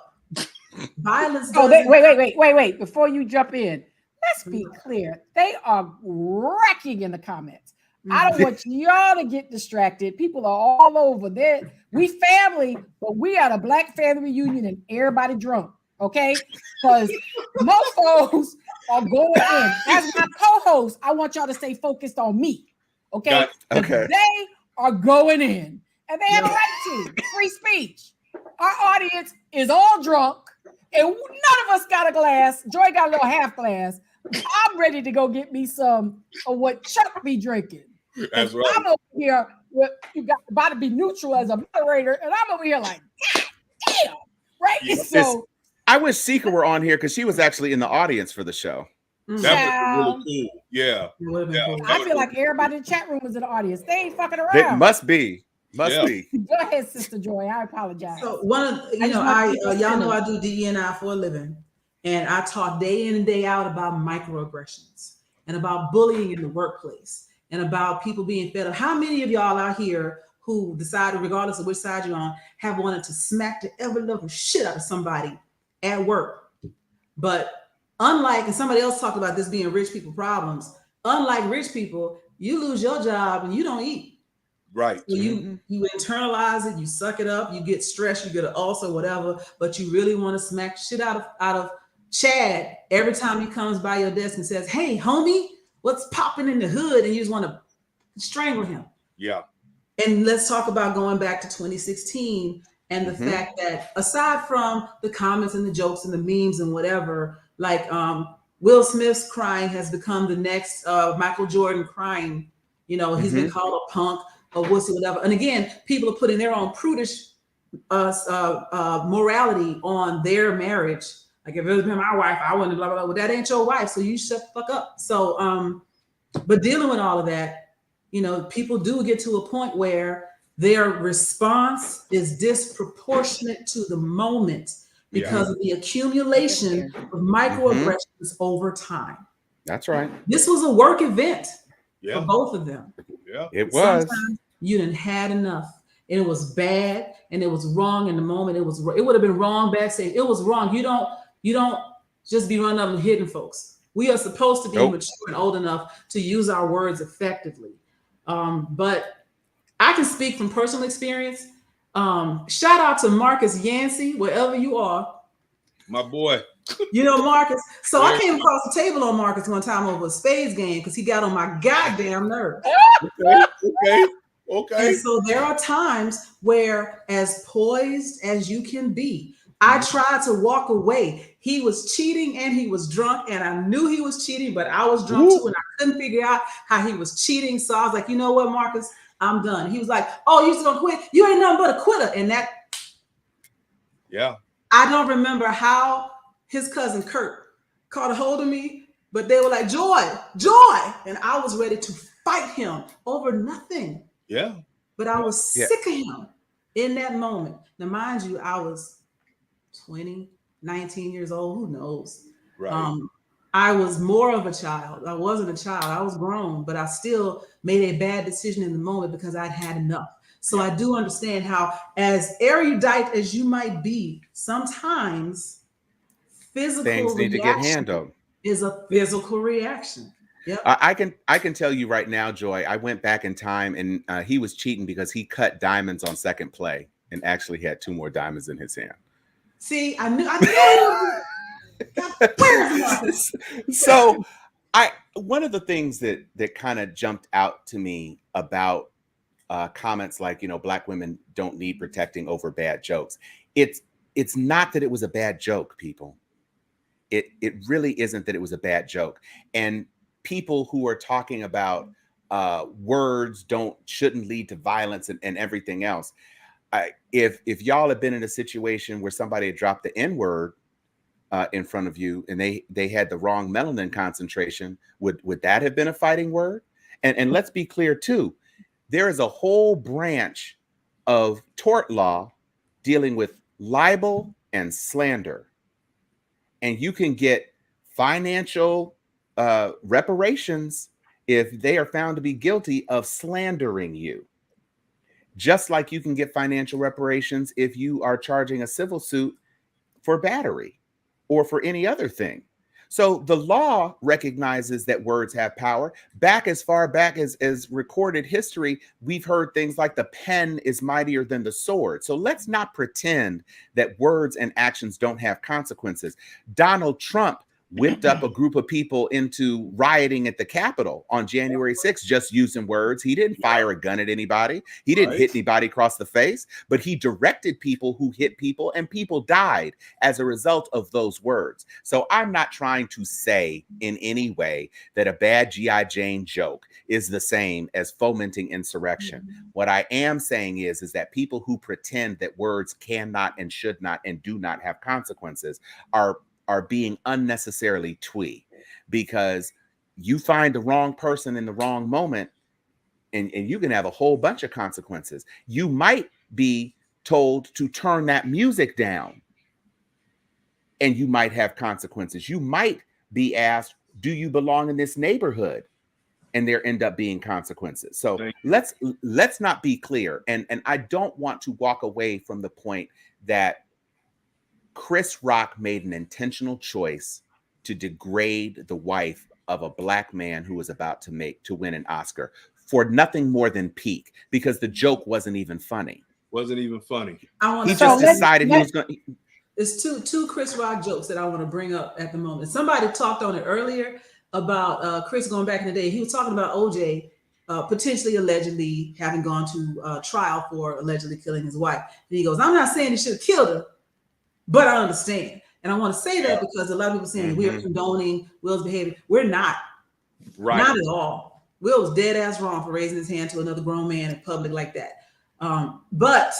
violence doesn't. Wait. Before you jump in, let's be clear. They are wrecking in the comments. I don't want y'all to get distracted. People are all over there. We family, but we at a Black family reunion and everybody drunk. Okay? Because most folks are going in. As my co-host, I want y'all to stay focused on me. Okay? Okay. They are going in. And they have a right to. Free speech. Our audience is all drunk. And none of us got a glass. Joy got a little half glass. I'm ready to go get me some of what Chuck be drinking. That's right. I'm over here you got about to be neutral as a moderator, and I'm over here like, God damn, right? Yeah. So I wish Sika were on here because she was actually in the audience for the show. That was really cool. Yeah. I feel like everybody in the chat room was in the audience. They ain't fucking around. It must be. Be. Go ahead, Sister Joy. I apologize. So y'all know I do DE&I for a living, and I talk day in and day out about microaggressions and about bullying in the workplace and about people being fed up. How many of y'all out here who decided, regardless of which side you're on, have wanted to smack the ever loving shit out of somebody at work? But unlike, and somebody else talked about this being rich people problems, unlike rich people, you lose your job and you don't eat. Right. So you internalize it, you suck it up, you get stressed, you get an ulcer, whatever, but you really want to smack shit out of Chad every time he comes by your desk and says, "Hey, homie, what's popping in the hood?" And you just want to strangle him. Yeah. And let's talk about going back to 2016 and the fact that aside from the comments and the jokes and the memes and whatever, like Will Smith's crying has become the next Michael Jordan crying. He's been called a punk, or wussy, whatever. And again, people are putting their own prudish morality on their marriage. Like, if it was been my wife, I wouldn't blah, blah, blah. Well, that ain't your wife, so you shut the fuck up. So, but dealing with all of that, people do get to a point where their response is disproportionate to the moment because of the accumulation of microaggressions over time. That's right. This was a work event for both of them. Yeah, it was. Sometimes you didn't had enough, and it was bad, and it was wrong in the moment. It would have been wrong backstage. It was wrong. You don't just be running up and hitting folks. We are supposed to be mature and old enough to use our words effectively. But I can speak from personal experience. Shout out to Marcus Yancey, wherever you are. My boy. Marcus. So I came across the table on Marcus one time over a spades game because he got on my goddamn nerves. Okay. And so there are times where, as poised as you can be, I tried to walk away. He was cheating and he was drunk, and I knew he was cheating, but I was drunk too, and I couldn't figure out how he was cheating. So I was like, you know what, Marcus, I'm done. He was like, "Oh, you just gonna quit? You ain't nothing but a quitter." And that, I don't remember how his cousin Kurt caught a hold of me, but they were like, Joy, and I was ready to fight him over nothing. Yeah. But I was sick of him in that moment. Now, mind you, I was 20, 19 years old. Who knows? Right. I was more of a child. I wasn't a child. I was grown, but I still made a bad decision in the moment because I'd had enough. So I do understand how, as erudite as you might be, sometimes physical things need to get handled. Is a physical reaction. Yep. I can tell you right now, Joy, I went back in time and he was cheating because he cut diamonds on second play and actually had 2 more diamonds in his hand. See, I knew. So one of the things that kind of jumped out to me about comments like, Black women don't need protecting over bad jokes. It's not that it was a bad joke, people. It really isn't that it was a bad joke. And people who are talking about words shouldn't lead to violence and everything else. If y'all have been in a situation where somebody had dropped the N-word in front of you and they had the wrong melanin concentration, would that have been a fighting word? And let's be clear too, there is a whole branch of tort law dealing with libel and slander. and you can get financial reparations if they are found to be guilty of slandering you. Just like you can get financial reparations if you are charging a civil suit for battery or for any other thing. So the law recognizes that words have power. Back as far back as recorded history, we've heard things like the pen is mightier than the sword. So let's not pretend that words and actions don't have consequences. Donald Trump whipped up a group of people into rioting at the Capitol on January 6th, just using words. He didn't fire a gun at anybody. He didn't hit anybody across the face, but he directed people who hit people, and people died as a result of those words. So I'm not trying to say in any way that a bad G.I. Jane joke is the same as fomenting insurrection. What I am saying is that people who pretend that words cannot and should not and do not have consequences are being unnecessarily twee, because you find the wrong person in the wrong moment and you can have a whole bunch of consequences. You might be told to turn that music down and you might have consequences. You might be asked, do you belong in this neighborhood? And there end up being consequences. So let's not be clear. And I don't want to walk away from the point that Chris Rock made an intentional choice to degrade the wife of a Black man who was about to win an Oscar for nothing more than peak, because the joke wasn't even funny. He just decided he was going to. It's two Chris Rock jokes that I want to bring up at the moment. Somebody talked on it earlier about Chris going back in the day. He was talking about OJ potentially, allegedly having gone to trial for allegedly killing his wife. And he goes, I'm not saying he should have killed her, but I understand. And I want to say that because a lot of people saying we are condoning Will's behavior. We're not. Not at all. Will was dead ass wrong for raising his hand to another grown man in public like that. But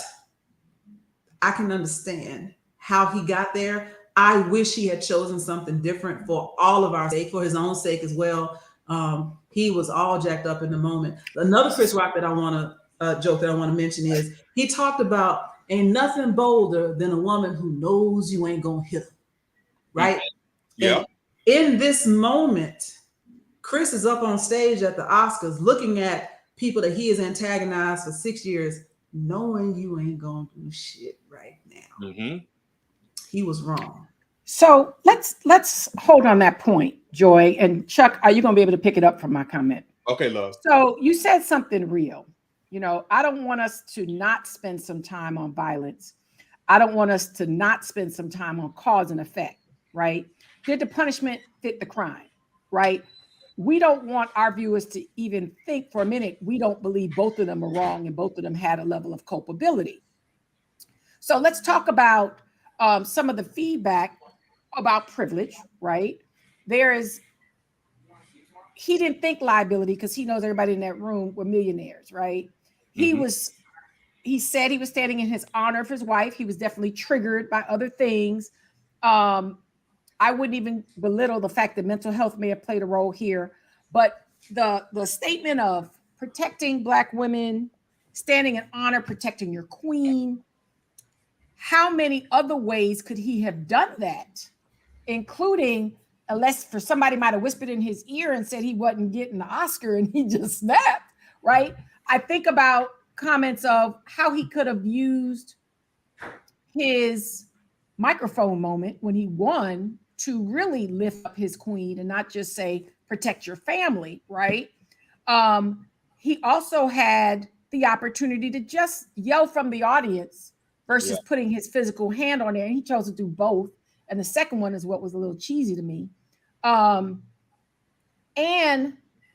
I can understand how he got there. I wish he had chosen something different for all of our sake, for his own sake as well. He was all jacked up in the moment. Another Chris Rock that I want to joke that I want to mention is he talked about ain't nothing bolder than a woman who knows you ain't gonna hit her, right? Yeah. And in this moment, Chris is up on stage at the Oscars looking at people that he has antagonized for 6 years, knowing you ain't gonna do shit right now. He was wrong. So let's hold on that point, Joy. And Chuck, are you gonna be able to pick it up from my comment? Okay, love. So you said something real. You know, I don't want us to not spend some time on violence. I don't want us to not spend some time on cause and effect, right? Did the punishment fit the crime, right? We don't want our viewers to even think for a minute we don't believe both of them are wrong and both of them had a level of culpability. So let's talk about some of the feedback about privilege, right? He didn't think liability because he knows everybody in that room were millionaires, right? He said he was standing in his honor of his wife. He was definitely triggered by other things. I wouldn't even belittle the fact that mental health may have played a role here, but the statement of protecting Black women, standing in honor, protecting your queen, how many other ways could he have done that, including, unless for somebody might have whispered in his ear and said he wasn't getting the Oscar and he just snapped, right? I think about comments of how he could have used his microphone moment when he won to really lift up his queen and not just say, protect your family, right? He also had the opportunity to just yell from the audience versus putting his physical hand on there. And he chose to do both. And the second one is what was a little cheesy to me. And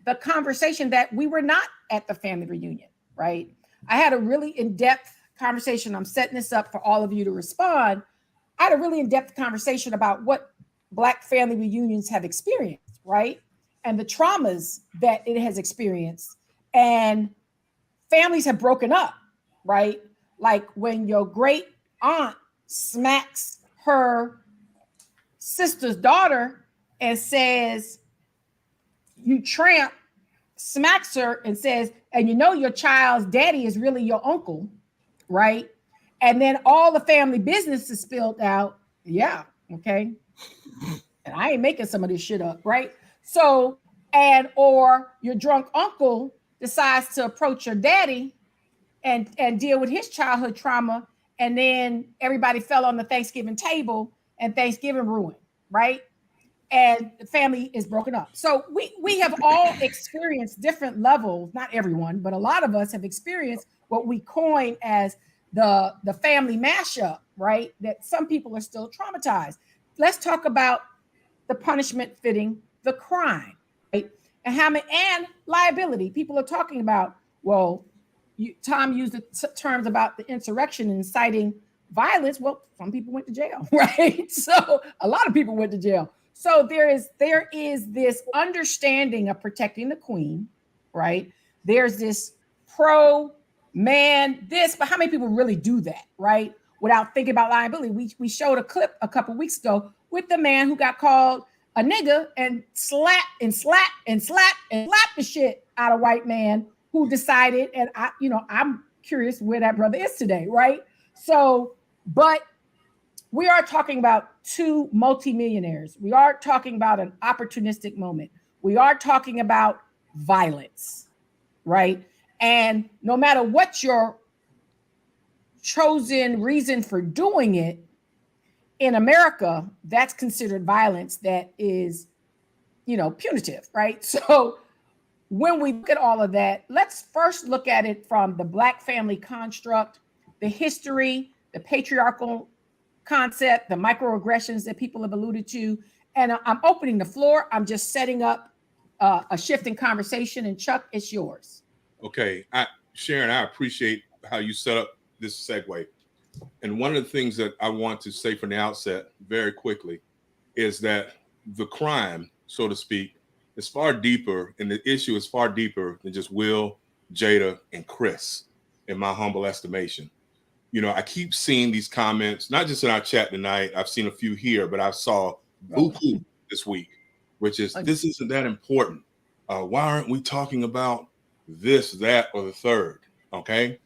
the conversation that we were not at the family reunion, right? I had a really in-depth conversation. I'm setting this up for all of you to respond. I had a really in-depth conversation about what Black family reunions have experienced, right? And the traumas that it has experienced. And families have broken up, right? Like when your great aunt smacks her sister's daughter and says, you tramp, smacks her and says, and you know your child's daddy is really your uncle, right? And then all the family business is spilled out. Yeah, okay. And I ain't making some of this shit up, right? So, or your drunk uncle decides to approach your daddy and deal with his childhood trauma, and then everybody fell on the Thanksgiving table and Thanksgiving ruined, right? And the family is broken up. So we have all experienced different levels, not everyone, but a lot of us have experienced what we coin as the family mashup, right? That some people are still traumatized. Let's talk about the punishment fitting the crime, right? And how many, and liability. People are talking about, well, Tom used the terms about the insurrection and inciting violence. Well, some people went to jail, right? So a lot of people went to jail. So there is this understanding of protecting the queen, right? There's this pro man this, but how many people really do that, right? Without thinking about liability. We showed a clip a couple weeks ago with the man who got called a nigga and slapped the shit out of white man who decided, and I'm curious where that brother is today, right? So, but we are talking about two multimillionaires. We are talking about an opportunistic moment. We are talking about violence, right? And no matter what your chosen reason for doing it, in America, that's considered violence that is, punitive, right? So when we look at all of that, let's first look at it from the Black family construct, the history, the patriarchal concept, the microaggressions that people have alluded to. And I'm opening the floor. I'm just setting up a shift in conversation. And Chuck, it's yours. Okay. Sharon, I appreciate how you set up this segue. And one of the things that I want to say from the outset very quickly is that the crime, so to speak, is far deeper, and the issue is far deeper than just Will, Jada, and Chris, in my humble estimation. I keep seeing these comments, not just in our chat tonight. I've seen a few here, but I saw buku this week, which is, this isn't that important. Why aren't we talking about this, that, or the third? Okay.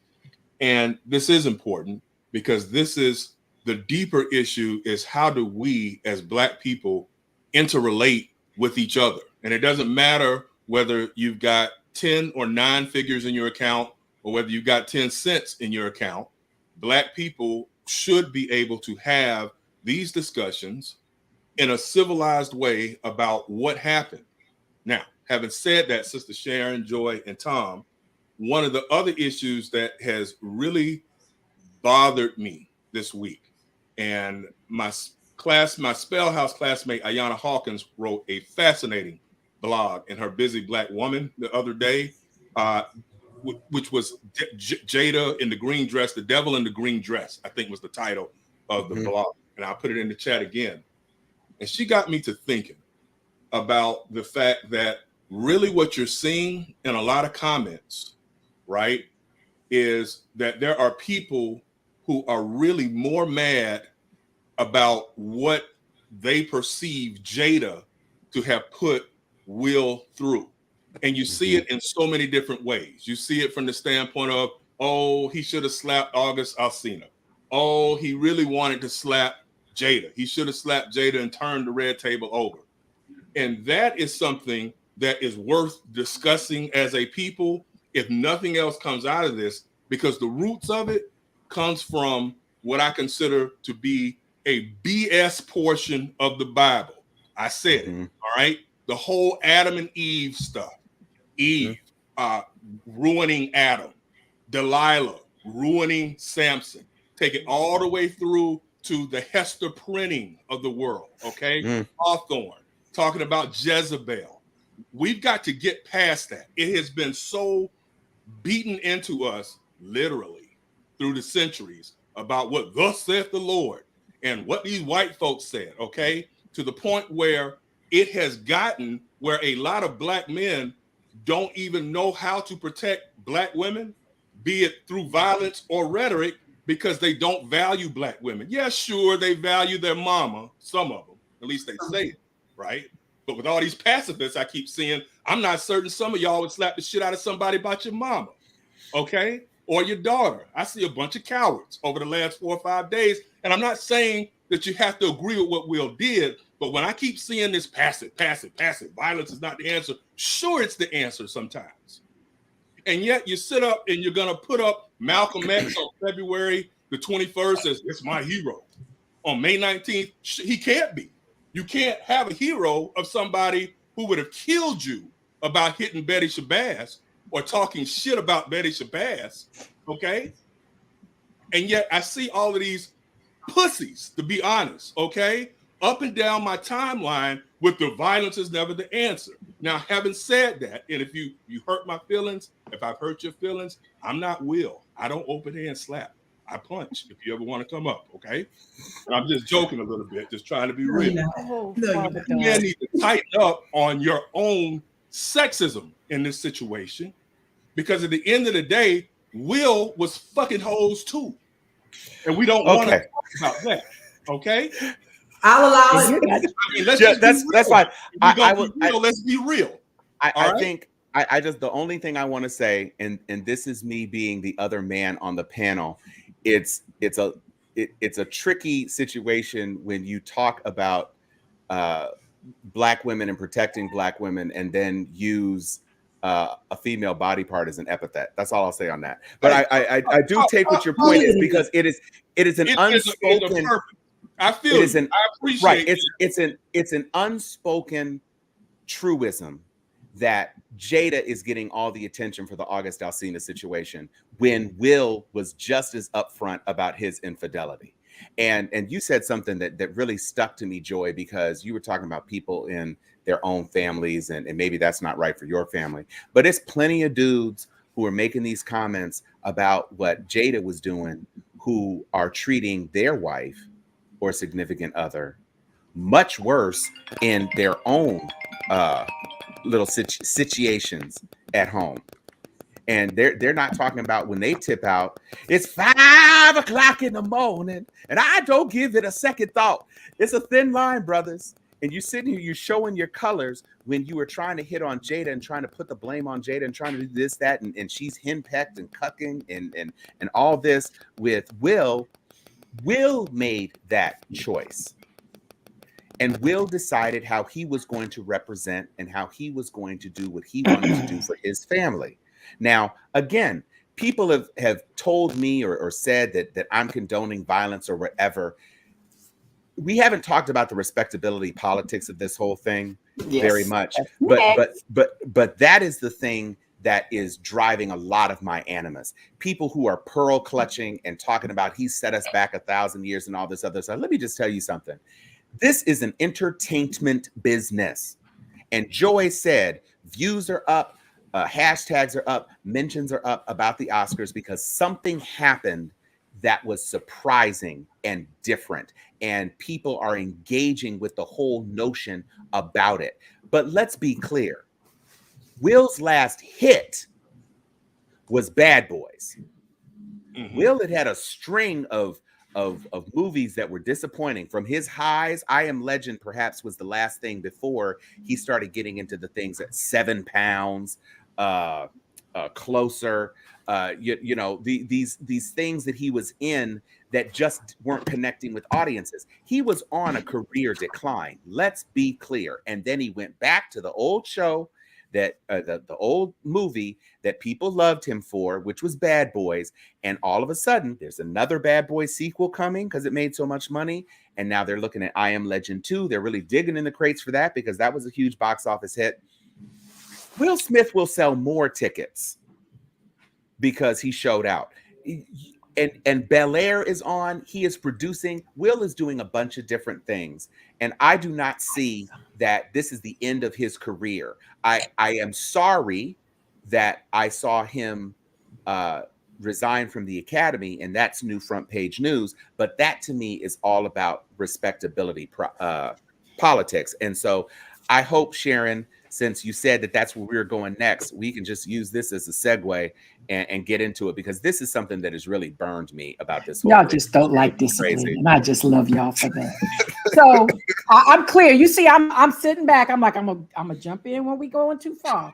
And this is important because this is the deeper issue, is how do we as Black people interrelate with each other? And it doesn't matter whether you've got 10 or 9 figures in your account or whether you've got 10 cents in your account. Black people should be able to have these discussions in a civilized way about what happened. Now, having said that, Sister Sharon, Joy, and Tom, one of the other issues that has really bothered me this week, and my Spellhouse classmate Ayanna Hawkins wrote a fascinating blog in her Busy Black Woman the other day, which was Jada in the green dress, the devil in the green dress, I think was the title of the blog. And I'll put it in the chat again. And she got me to thinking about the fact that really what you're seeing in a lot of comments, right, is that there are people who are really more mad about what they perceive Jada to have put Will through. And you see it in so many different ways. You see it from the standpoint of, oh, he should have slapped August Alsina. Oh, he really wanted to slap Jada. He should have slapped Jada and turned the red table over. And that is something that is worth discussing as a people, if nothing else comes out of this, because the roots of it comes from what I consider to be a BS portion of the Bible. I said it, all right? The whole Adam and Eve stuff. Eve ruining Adam. Delilah ruining Samson. Take it all the way through to the Hester printing of the world, okay? Hawthorne, talking about Jezebel. We've got to get past that. It has been so beaten into us, literally, through the centuries about what thus saith the Lord and what these white folks said, okay? To the point where it has gotten where a lot of Black men don't even know how to protect Black women, be it through violence or rhetoric, because they don't value Black women. Yeah, sure, they value their mama, some of them, at least they say it, right? But with all these pacifists I keep seeing, I'm not certain some of y'all would slap the shit out of somebody about your mama, okay? Or your daughter. I see a bunch of cowards over the last 4 or 5 days, and I'm not saying that you have to agree with what Will did. But when I keep seeing this passive, violence is not the answer. Sure, it's the answer sometimes. And yet you sit up and you're going to put up Malcolm X on February the 21st as it's my hero. On May 19th, he can't be. You can't have a hero of somebody who would have killed you about hitting Betty Shabazz or talking shit about Betty Shabazz, okay? And yet I see all of these pussies, to be honest, okay, up and down my timeline with the violence is never the answer. Now, having said that, and if you hurt my feelings, if I've hurt your feelings, I'm not Will. I don't open hand slap. I punch if you ever want to come up, okay? And I'm just joking a little bit, just trying to be real. Oh, You need to tighten up on your own sexism in this situation, because at the end of the day, Will was fucking hoes too. And we don't want to talk about that, okay? I'll allow it. I mean, let's that's fine. Let's be real. I think I just, the only thing I want to say, and this is me being the other man on the panel, it's a tricky situation when you talk about Black women and protecting Black women, and then use a female body part as an epithet. That's all I'll say on that. But I do take what your point is, because it is an unspoken. I feel it is I appreciate right. It's an unspoken truism that Jada is getting all the attention for the August Alsina situation when Will was just as upfront about his infidelity. And you said something that really stuck to me, Joy, because you were talking about people in their own families, and maybe that's not right for your family. But it's plenty of dudes who are making these comments about what Jada was doing, who are treating their wife or significant other much worse in their own little situations at home. And they're not talking about when they tip out, it's 5 o'clock in the morning and I don't give it a second thought. It's a thin line, brothers. And you sitting here, you're showing your colors when you were trying to hit on Jada and trying to put the blame on Jada and trying to do this, that, and she's henpecked and cucking and all this with Will. Will made that choice. And Will decided how he was going to represent and how he was going to do what he wanted to do for his family. Now, again, people have told me or said that I'm condoning violence or whatever. We haven't talked about the respectability politics of this whole thing very much. But that is the thing that is driving a lot of my animus. People who are pearl clutching and talking about he set us back 1,000 years and all this other stuff. Let me just tell you something. This is an entertainment business. And Joy said views are up, hashtags are up, mentions are up about the Oscars because something happened that was surprising and different. And people are engaging with the whole notion about it. But let's be clear. Will's last hit was Bad Boys. Mm-hmm. Will had a string of movies that were disappointing. From his highs, I Am Legend perhaps was the last thing before he started getting into the things at 7 pounds, Closer, these things that he was in that just weren't connecting with audiences. He was on a career decline. Let's be clear. And then he went back to the old show that the old movie that people loved him for, which was Bad Boys. And all of a sudden, there's another Bad Boys sequel coming because it made so much money. And now they're looking at I Am Legend 2. They're really digging in the crates for that because that was a huge box office hit. Will Smith will sell more tickets because he showed out. And Bel Air is on. He is producing. Will is doing a bunch of different things. And I do not see that this is the end of his career. I am sorry that I saw him resign from the Academy, and that's new front page news. But that to me is all about respectability politics. And so I hope, Sharon, since you said that that's where we're going next, we can just use this as a segue and get into it, because this is something that has really burned me about this whole y'all thing. just don't like discipline, and I just love y'all for that. So I'm clear. You see, I'm sitting back. I'm like, I'm gonna jump in when we going too far.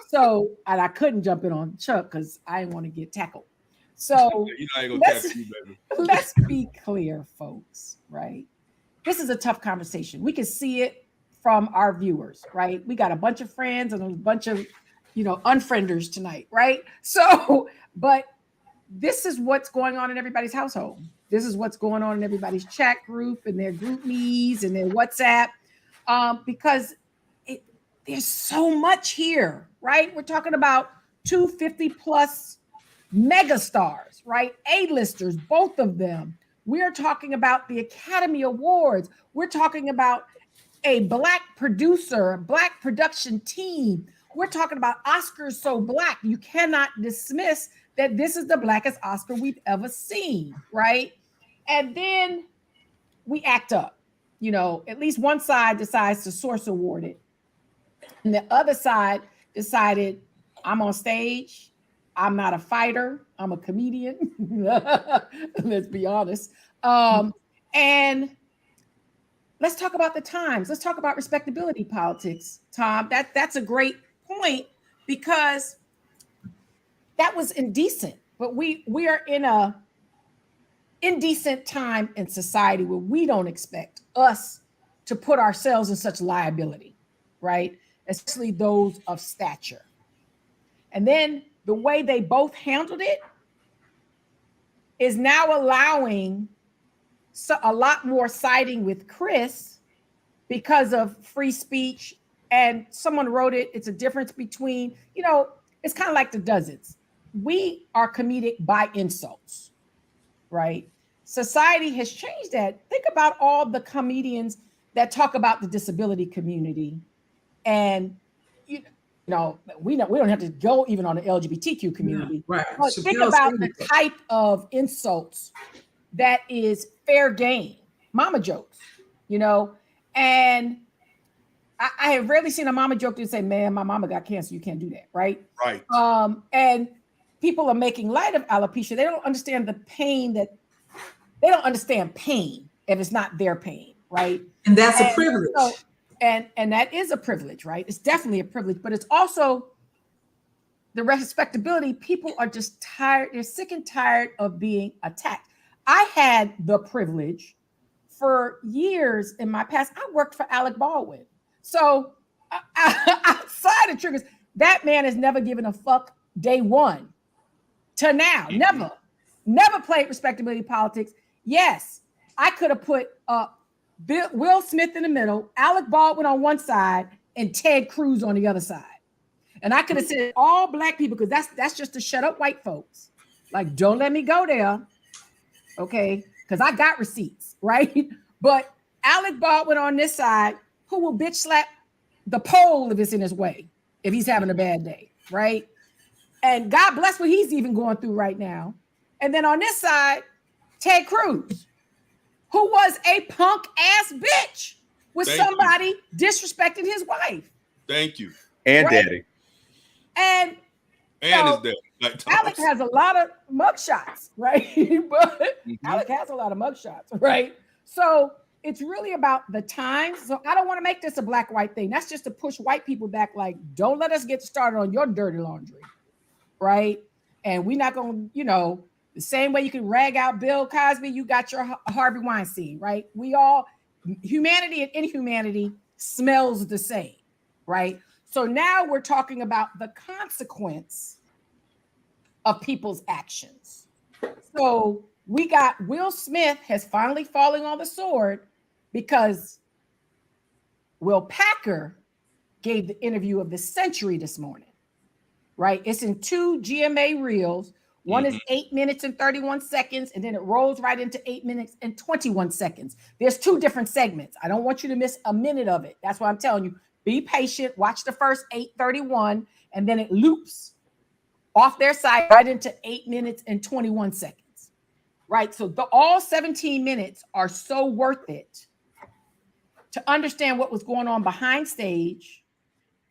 So, and I couldn't jump in on Chuck because I didn't want to get tackled. So let's be clear, folks, right? this is a tough conversation. We can see it from our viewers, right? We got a bunch of friends and a bunch of, unfrienders tonight, right? So, but this is what's going on in everybody's household. This is what's going on in everybody's chat group and their group me's and their WhatsApp, because there's so much here, right? We're talking about 250 plus megastars, right? A-listers, both of them. We're talking about the Academy Awards. We're talking about a Black producer, a Black production team. We're talking about Oscars so Black. You cannot dismiss that this is the Blackest Oscar we've ever seen, right? And then we act up. At least one side decides to source award it. And the other side decided, I'm on stage. I'm not a fighter. I'm a comedian. Let's be honest. And let's talk about the times. Let's talk about respectability politics, Tom. That's a great point, because that was indecent. But we are in a indecent time in society where we don't expect us to put ourselves in such liability, right? Especially those of stature. And then the way they both handled it is now allowing a lot more siding with Chris because of free speech. And someone wrote it, it's a difference between, it's kind of like the dozens. We are comedic by insults, right? Society has changed that. Think about all the comedians that talk about the disability community. And, we don't have to go even on the LGBTQ community. Yeah, right. But think about the type of insults that is fair game, mama jokes, and I have rarely seen a mama joke that say, man, my mama got cancer. You can't do that, right? Right. And people are making light of alopecia. They don't understand the pain they don't understand pain if it's not their pain, right? And that's a privilege. So, and that is a privilege, right? It's definitely a privilege, but it's also the respectability. People are just tired. They're sick and tired of being attacked. I had the privilege for years in my past. I worked for Alec Baldwin. So outside of triggers, that man has never given a fuck day one to now. Never played respectability politics. Yes, I could have put Will Smith in the middle, Alec Baldwin on one side, and Ted Cruz on the other side. And I could have said all Black people, because that's just to shut up white folks. Like, don't let me go there. Okay, because I got receipts, right? But Alec Baldwin on this side, who will bitch slap the pole if it's in his way, if he's having a bad day, right? And God bless what he's even going through right now. And then on this side, Ted Cruz, who was a punk ass bitch with somebody disrespecting his wife. Thank you. And right? Daddy. And his daddy. Like Alec has a lot of mugshots, right? But Alec has a lot of mugshots, right? So it's really about the times. So I don't want to make this a black-white thing. That's just to push white people back. Like, don't let us get started on your dirty laundry, right? And we're not going to, the same way you can rag out Bill Cosby, you got your Harvey Weinstein, right? We all, humanity and inhumanity smells the same, right? So now we're talking about the consequence of people's actions. So we got Will Smith has finally fallen on the sword because Will Packer gave the interview of the century this morning, right? It's in 2 GMA reels. One is 8 minutes and 31 seconds, and then it rolls right into 8 minutes and 21 seconds. There's 2 different segments. I don't want you to miss a minute of it. That's why I'm telling you, be patient, watch the first 8:31, and then it loops off their side right into 8 minutes and 21 seconds, right? So all 17 minutes are so worth it to understand what was going on behind stage,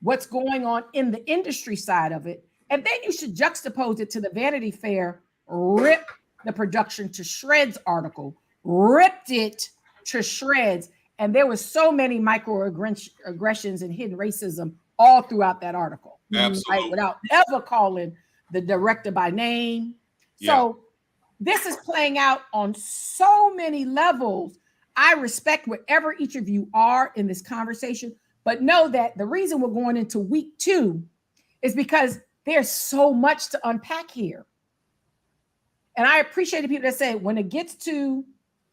what's going on in the industry side of it. And then you should juxtapose it to the Vanity Fair, rip the production to shreds article, ripped it to shreds. And there was so many microaggressions and hidden racism all throughout that article, right? Without ever calling the director by name. Yeah. So this is playing out on so many levels. I respect wherever each of you are in this conversation, but know that the reason we're going into week 2 is because there's so much to unpack here. And I appreciate the people that say when it gets to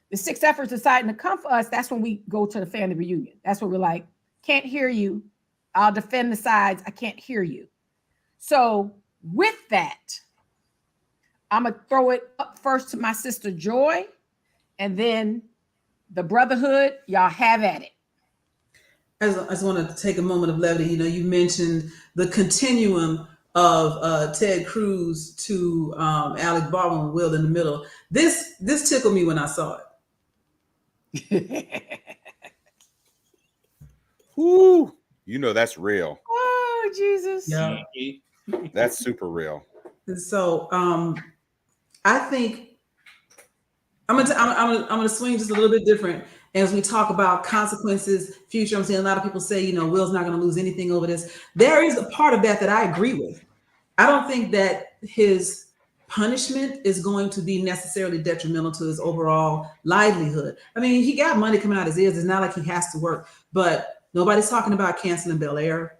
the 6 efforts deciding to come for us, that's when we go to the family reunion. That's when we're like, can't hear you. I'll defend the sides. I can't hear you. So with that, I'm going to throw it up first to my sister Joy, and then the brotherhood, y'all have at it. I just want to take a moment of levity. You know, you mentioned the continuum of Ted Cruz to Alec Baldwin and Will in the middle. This tickled me when I saw it. Whoo, you know that's real. Oh, Jesus. Yeah. That's super real. And so I think I'm gonna swing just a little bit different as we talk about consequences, future. I'm saying a lot of people say, you know, Will's not gonna lose anything over this. There is a part of that I agree with. I don't think that his punishment is going to be necessarily detrimental to his overall livelihood. I mean, he got money coming out his ears. It's not like he has to work, but nobody's talking about canceling Bel Air.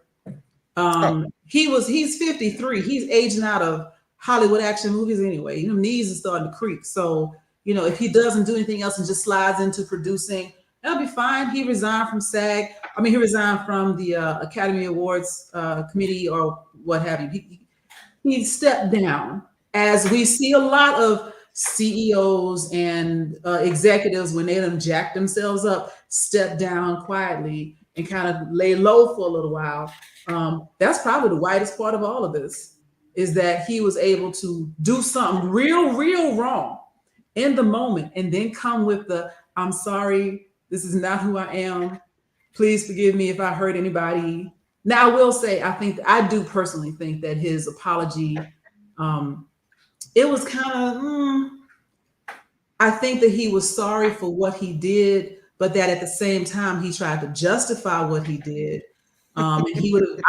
He's 53. He's aging out of Hollywood action movies anyway. You know, knees are starting to creak. So, you know, if he doesn't do anything else and just slides into producing, that'll be fine. He resigned from SAG. I mean, he resigned from the Academy Awards committee or what have you. He stepped down, as we see a lot of CEOs and executives, when they done jack themselves up, step down quietly and kind of lay low for a little while. That's probably the whitest part of all of this, is that he was able to do something real wrong in the moment and then come with the, I'm sorry, this is not who I am. Please forgive me if I hurt anybody. Now, I will say, I do personally think that his apology, it was kind of, I think that he was sorry for what he did, but that at the same time, he tried to justify what he did. And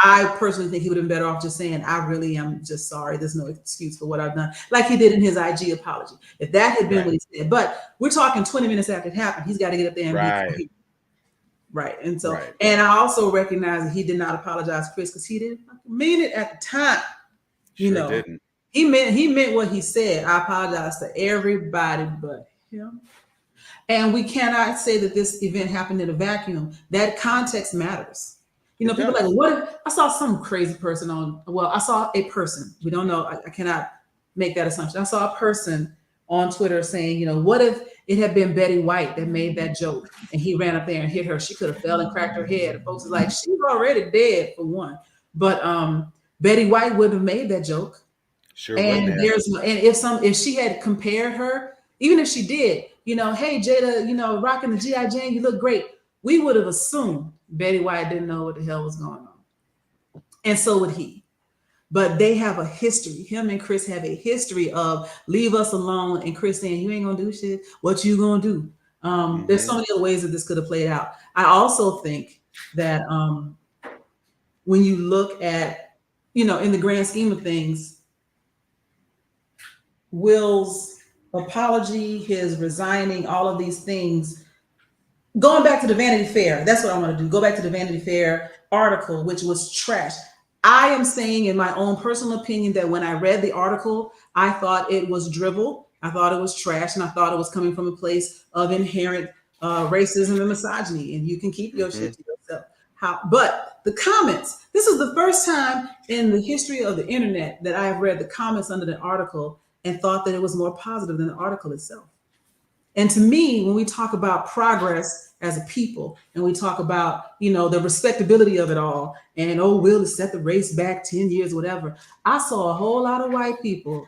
I personally think he would have been better off just saying, I really am just sorry. There's no excuse for what I've done, like he did in his IG apology. If that had been what he said, but we're talking 20 minutes after it happened, he's got to get up there and be right. And so, and I also recognize that he did not apologize to Chris because he didn't mean it at the time. You know, didn't. He meant what he said. I apologize to everybody but him. And we cannot say that this event happened in a vacuum. That context matters. You know, people are like, what if I saw some crazy person I saw a person. We don't know. I cannot make that assumption. I saw a person on Twitter saying, you know, what if it had been Betty White that made that joke and he ran up there and hit her? She could have fell and cracked her head. And folks are like, she's already dead for one. But Betty White wouldn't have made that joke. Sure. And if she had compared her, even if she did, you know, hey Jada, you know, rocking the G.I. Jane, you look great. We would have assumed Betty White didn't know what the hell was going on. And so would he. But they have a history. Him and Chris have a history of leave us alone, and Chris saying, you ain't gonna do shit. What you gonna do? There's so many other ways that this could have played out. I also think that when you look at, you know, in the grand scheme of things, Will's apology, his resigning, all of these things, going back to the Vanity Fair, that's what I want to do. Go back to the Vanity Fair article, which was trash. I am saying in my own personal opinion that when I read the article, I thought it was drivel. I thought it was trash. And I thought it was coming from a place of inherent racism and misogyny. And you can keep your shit to yourself. But the comments, this is the first time in the history of the internet that I have read the comments under the article and thought that it was more positive than the article itself. And to me, when we talk about progress as a people, and we talk about, you know, the respectability of it all, and Will to set the race back 10 years, whatever, I saw a whole lot of white people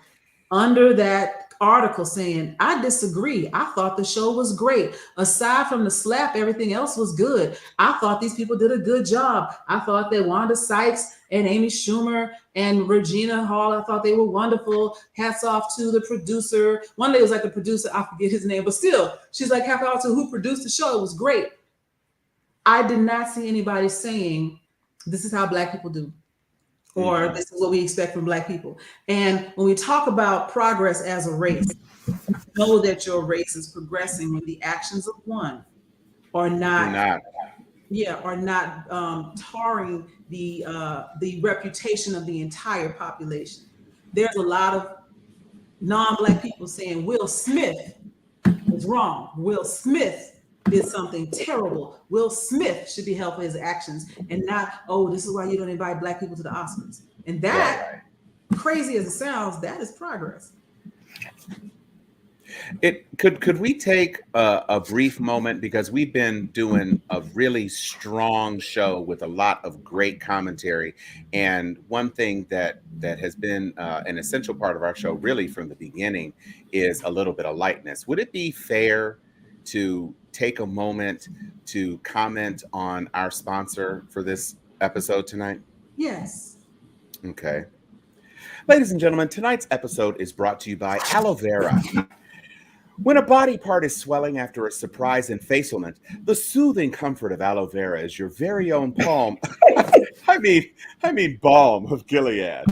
under that article saying, I disagree. I thought the show was great. Aside from the slap, everything else was good. I thought these people did a good job. I thought that Wanda Sykes and Amy Schumer and Regina Hall, I thought they were wonderful. Hats off to the producer. One day it was like the producer, I forget his name, but still, she's like, hats off to who produced the show. It was great. I did not see anybody saying, this is how Black people do, or this is what we expect from Black people. And when we talk about progress as a race, know that your race is progressing when the actions of one are not, not. are not tarring the reputation of the entire population. There's a lot of non-Black people saying Will Smith was wrong. Will Smith did something terrible. Will Smith should be held for his actions, and not, oh, this is why you don't invite Black people to the Oscars. And that, crazy as it sounds, that is progress. Could we take a brief moment, because we've been doing a really strong show with a lot of great commentary, and one thing that has been an essential part of our show really from the beginning is a little bit of lightness. Would it be fair to take a moment to comment on our sponsor for this episode tonight? Yes. Okay. Ladies and gentlemen, tonight's episode is brought to you by aloe vera. When a body part is swelling after a surprise enfacement, the soothing comfort of aloe vera is your very own palm. I mean balm of Gilead.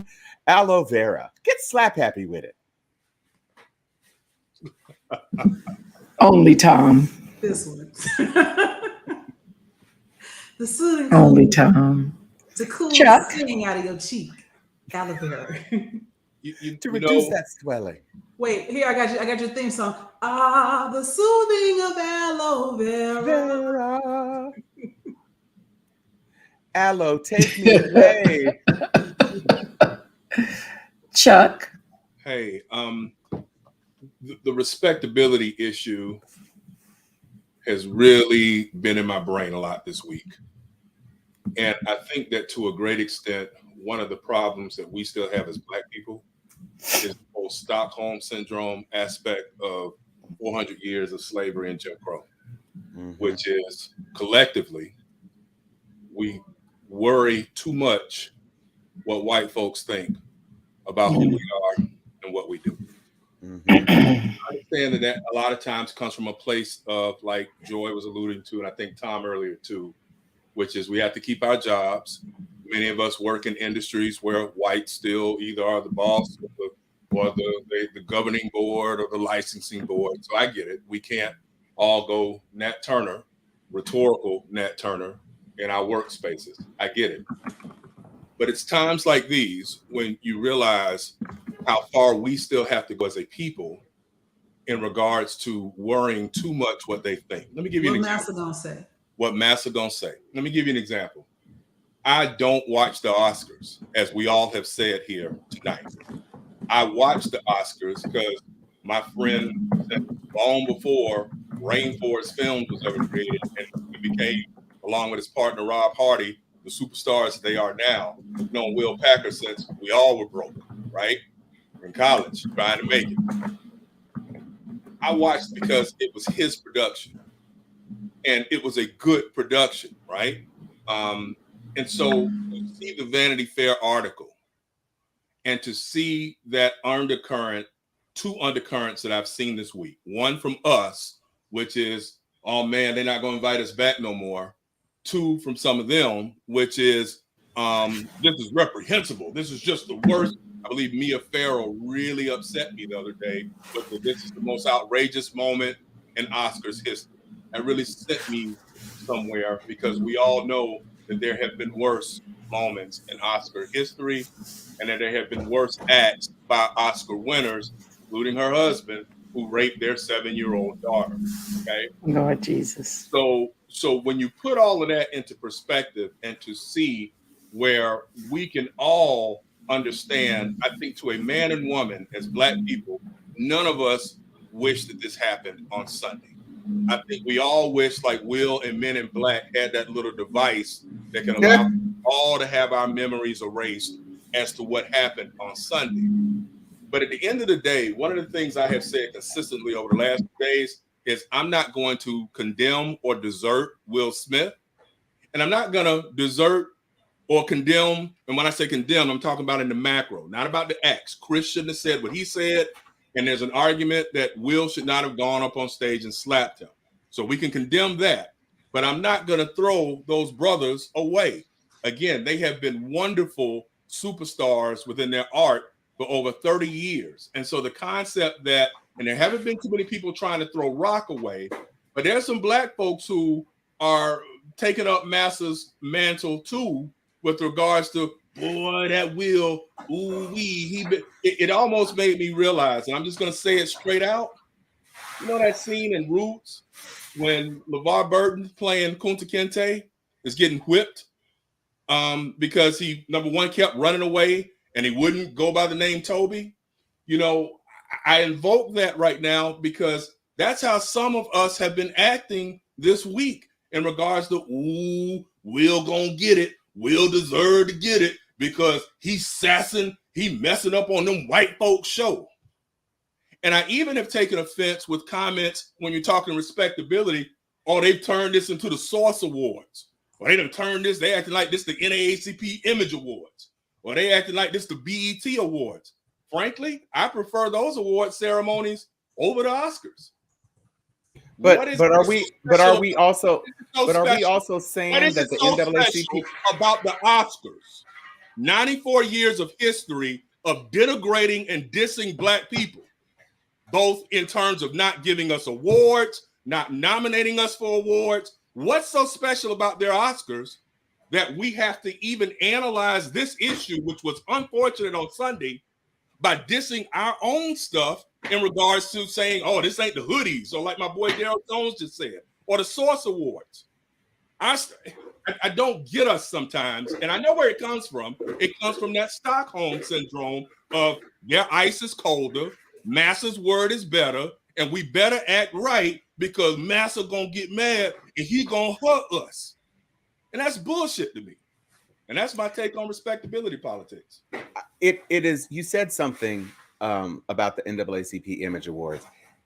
Aloe vera. Get slap happy with it. Only Tom. This one. The soothing Only Tom. to cool Chuck. the sting out of your cheek. Aloe vera. To reduce that swelling. Wait, here I got your theme song. Ah, the soothing of aloe vera. Aloe, take me away. Chuck. Hey, the respectability issue has really been in my brain a lot this week. And I think that to a great extent, one of the problems that we still have as Black people is the whole Stockholm syndrome aspect of 400 years of slavery and Jim Crow, which is collectively, we worry too much what white folks think about who we are and what we do. I understand that a lot of times comes from a place of, like Joy was alluding to, and I think Tom earlier too, which is we have to keep our jobs. Many of us work in industries where whites still either are the boss or the governing board or the licensing board. So I get it. We can't all go Nat Turner, rhetorical Nat Turner in our workspaces. I get it. But it's times like these when you realize how far we still have to go as a people in regards to worrying too much what they think. Let me give you an example. What Massa gonna say. Let me give you an example. I don't watch the Oscars, as we all have said here tonight. I watch the Oscars because my friend said long before Rainforest Films was ever created, and he became, along with his partner Rob Hardy, the superstars that they are now. We've known Will Packer since we all were broke, right? In college, trying to make it. I watched because it was his production, and it was a good production, right? And so you see the Vanity Fair article, and to see that undercurrent, two undercurrents that I've seen this week. One from us, which is, oh man, they're not going to invite us back no more. Two from some of them, which is, this is reprehensible. This is just the worst. I believe Mia Farrow really upset me the other day with this is the most outrageous moment in Oscars history. That really sent me somewhere, because we all know that there have been worse moments in Oscar history, and that there have been worse acts by Oscar winners, including her husband, who raped their 7-year-old daughter. Okay, Lord Jesus. So when you put all of that into perspective and to see where we can all understand, I think to a man and woman as Black people, none of us wish that this happened on Sunday. I think we all wish, like Will and Men in Black had that little device that can allow us all to have our memories erased as to what happened on Sunday. But at the end of the day, one of the things I have said consistently over the last days is I'm not going to condemn or desert Will Smith. And I'm not going to desert or condemn. And when I say condemn, I'm talking about in the macro, not about the acts. Chris shouldn't have said what he said. And there's an argument that Will should not have gone up on stage and slapped him. So we can condemn that. But I'm not going to throw those brothers away. Again, they have been wonderful superstars within their art for over 30 years. And so the concept that, and there haven't been too many people trying to throw Rock away, But there's some black folks who are taking up Massa's mantle too, with regards to, boy, that Will, ooh wee, it almost made me realize, and I'm just gonna say it straight out. You know that scene in Roots when LeVar Burton playing Kunta Kinte is getting whipped because he, number one, kept running away and he wouldn't go by the name Toby. You know, I invoke that right now because that's how some of us have been acting this week in regards to, ooh, Will gonna get it. Will deserve to get it because he's sassing, he messing up on them white folks show. And I even have taken offense with comments when you're talking respectability. Oh, they've turned this into the Source Awards. Or they done turned this, they acting like this the NAACP Image Awards. Or they acting like this the BET Awards. Frankly, I prefer those award ceremonies over the Oscars. But are we also saying that the NAACP about the Oscars? 94 years of history of denigrating and dissing black people, both in terms of not giving us awards, not nominating us for awards. What's so special about their Oscars that we have to even analyze this issue, which was unfortunate on Sunday, by dissing our own stuff in regards to saying, oh, this ain't the hoodies, or like my boy Daryl Jones just said, or the Source Awards. I don't get us sometimes, and I know where it comes from. It comes from that Stockholm syndrome of, yeah, ice is colder, Massa's word is better, and we better act right because Massa gonna get mad and he gonna hurt us. And that's bullshit to me. And that's my take on respectability politics. It is. You said something about the NAACP Image Awards.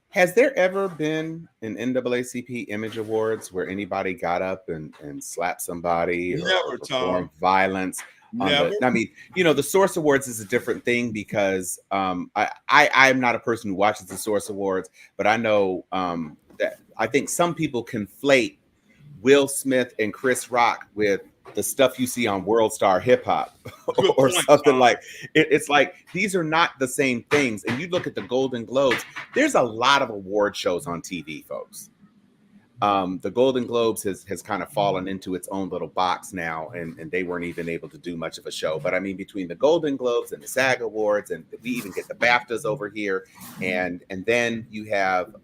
Has there ever been an NAACP Image Awards where anybody got up and slapped somebody or performed violence? I mean, you know, the Source Awards is a different thing because I'm not a person who watches the Source Awards, but I know that I think some people conflate Will Smith and Chris Rock with the stuff you see on World Star Hip Hop or something like it's like these are not the same things. And you look at the Golden Globes, there's a lot of award shows on TV, folks. The Golden Globes has kind of fallen into its own little box now, and they weren't even able to do much of a show. But I mean, between the Golden Globes and the SAG Awards, and we even get the BAFTAs over here, and then you have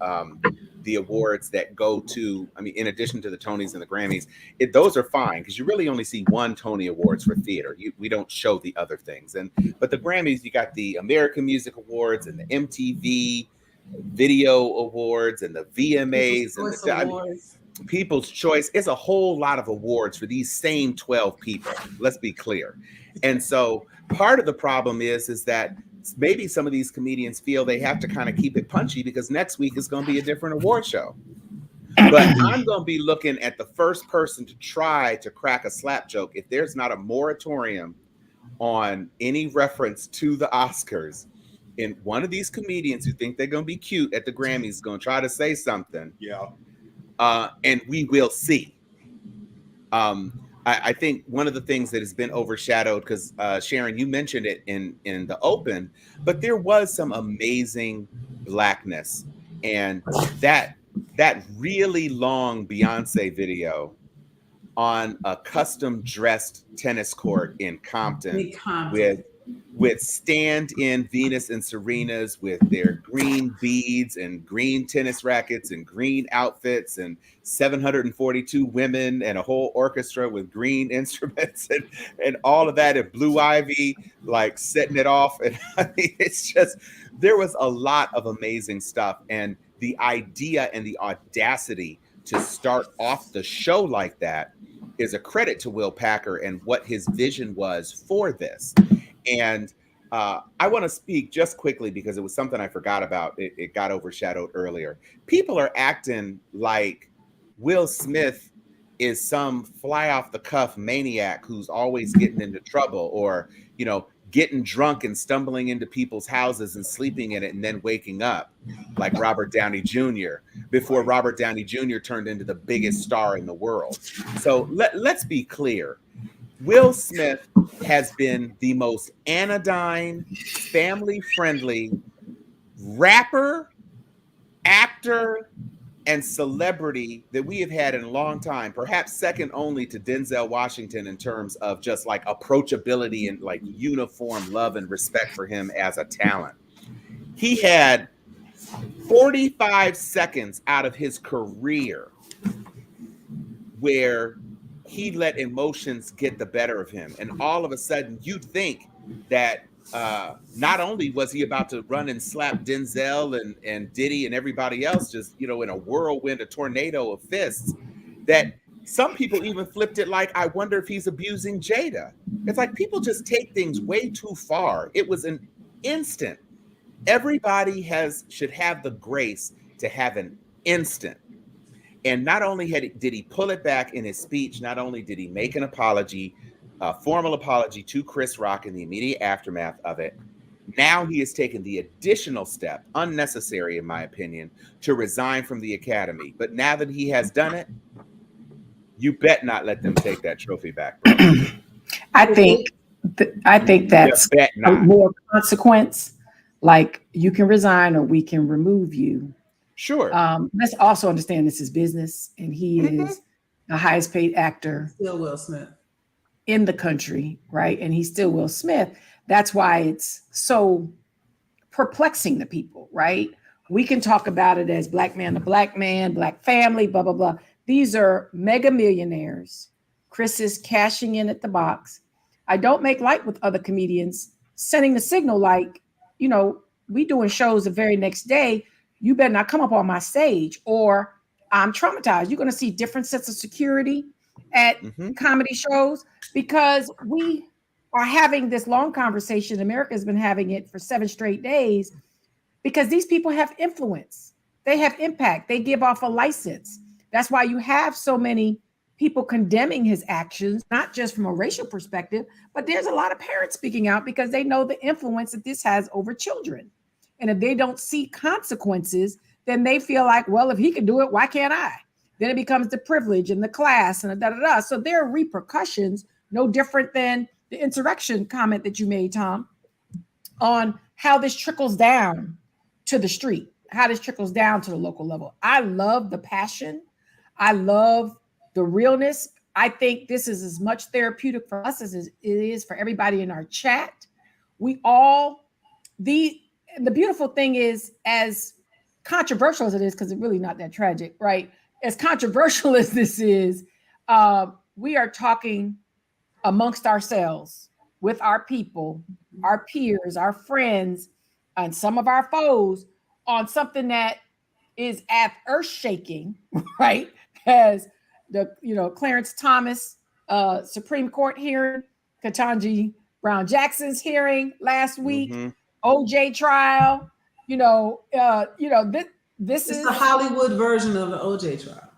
the awards that go to, I mean, in addition to the Tonys and the Grammys, those are fine because you really only see one Tony Awards for theater. We don't show the other things. But the Grammys, you got the American Music Awards and the MTV Video Awards and the VMAs and the People's Choice. It's a whole lot of awards for these same 12 people. Let's be clear. And so part of the problem is that maybe some of these comedians feel they have to kind of keep it punchy because next week is going to be a different award show. But I'm going to be looking at the first person to try to crack a slap joke. If there's not a moratorium on any reference to the Oscars, and one of these comedians who think they're going to be cute at the Grammys is going to try to say something. Yeah. And we will see. I think one of the things that has been overshadowed, because Sharon, you mentioned it in the open, but there was some amazing blackness, and that really long Beyonce video on a custom dressed tennis court in Compton. With stand-in Venus and Serenas with their green beads and green tennis rackets and green outfits and 742 women and a whole orchestra with green instruments and all of that, and Blue Ivy like setting it off. And I mean, it's just, there was a lot of amazing stuff. And the idea and the audacity to start off the show like that is a credit to Will Packer and what his vision was for this. And I want to speak just quickly because it was something I forgot about. It got overshadowed earlier. People are acting like Will Smith is some fly off the cuff maniac who's always getting into trouble, or, you know, getting drunk and stumbling into people's houses and sleeping in it and then waking up like Robert Downey Jr. before Robert Downey Jr. turned into the biggest star in the world. So let's be clear. Will Smith has been the most anodyne, family-friendly rapper, actor, and celebrity that we have had in a long time, perhaps second only to Denzel Washington in terms of just like approachability and like uniform love and respect for him as a talent. He had 45 seconds out of his career where he let emotions get the better of him. And all of a sudden you'd think that not only was he about to run and slap Denzel and Diddy and everybody else just, you know, in a whirlwind, a tornado of fists, that some people even flipped it like, I wonder if he's abusing Jada. It's like people just take things way too far. It was an instant. Everybody should have the grace to have an instant. And not only did he pull it back in his speech, not only did he make an apology, a formal apology to Chris Rock in the immediate aftermath of it, now he has taken the additional step, unnecessary in my opinion, to resign from the Academy. But now that he has done it, you bet not let them take that trophy back, bro. I think that's a more consequence. Like, you can resign or we can remove you. Sure. Let's also understand this is business, and he is the highest paid actor Still Will Smith in the country, right? And he's still Will Smith. That's why it's so perplexing to people, right? We can talk about it as black man to black man, black family, blah, blah, blah. These are mega millionaires. Chris is cashing in at the box. I don't make light with other comedians sending the signal like, you know, we doing shows the very next day. You better not come up on my stage or I'm traumatized. You're going to see different sets of security at comedy shows because we are having this long conversation. America has been having it for 7 straight days because these people have influence. They have impact. They give off a license. That's why you have so many people condemning his actions, not just from a racial perspective, but there's a lot of parents speaking out because they know the influence that this has over children. And if they don't see consequences, then they feel like, well, if he can do it, why can't I? Then it becomes the privilege and the class and da da da. So there are repercussions, no different than the insurrection comment that you made, Tom, on how this trickles down to the street, how this trickles down to the local level. I love the passion. I love the realness. I think this is as much therapeutic for us as it is for everybody in our chat. We all, the beautiful thing is, as controversial as it is, because it's really not that tragic, right? As controversial as this is, we are talking amongst ourselves with our people, our peers, our friends, and some of our foes on something that is as earth-shaking, right? As the, Clarence Thomas Supreme Court hearing, Ketanji Brown Jackson's hearing last week, OJ trial, this is the Hollywood version of the OJ trial.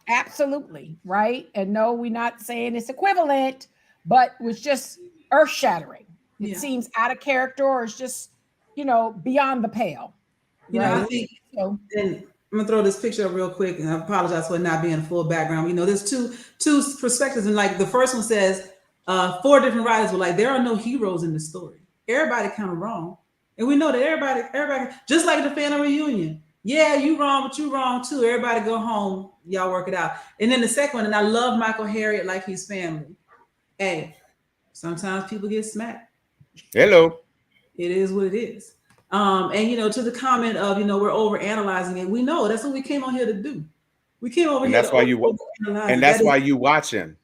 Absolutely, right? And no, we're not saying it's equivalent, but was just earth-shattering. It seems out of character, or it's just, beyond the pale. I think, and I'm gonna throw this picture up real quick, and I apologize for not being full background. There's two perspectives, and like the first one says, 4 different writers were like, there are no heroes in the story. Everybody kind of wrong, and we know that everybody, just like the family reunion. Yeah, you wrong, but you wrong too. Everybody go home, y'all work it out. And then the second one, and I love Michael Harriot like he's family. Hey, sometimes people get smacked. Hello. It is what it is. And to the comment of, we're over analyzing it. We know that's what we came on here to do. We came over here. That's why you watch him.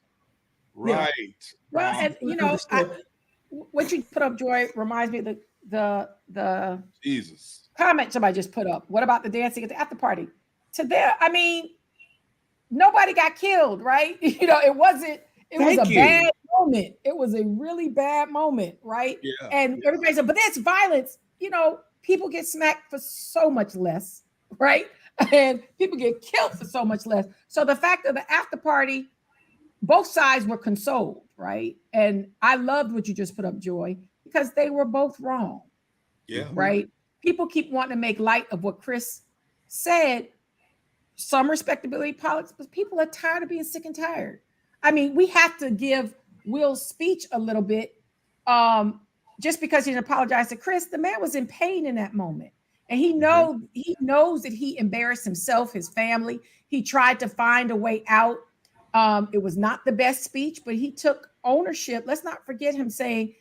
Right. Well, and what you put up, Joy, reminds me of the Jesus comment somebody just put up. What about the dancing at the after party? To them, I mean, nobody got killed, right? It wasn't. It was a bad moment. It was a really bad moment, right? Yeah. And everybody said, but that's violence. People get smacked for so much less, right? And people get killed for so much less. So the fact of the after party, both sides were consoled, right? And I loved what you just put up, Joy, because they were both wrong. Yeah. Right? People keep wanting to make light of what Chris said, some respectability politics, but people are tired of being sick and tired. I mean, we have to give Will's speech a little bit. Just because he didn't apologize to Chris, the man was in pain in that moment. And he knows that he embarrassed himself, his family. He tried to find a way out. It was not the best speech, but he took ownership. Let's not forget him saying,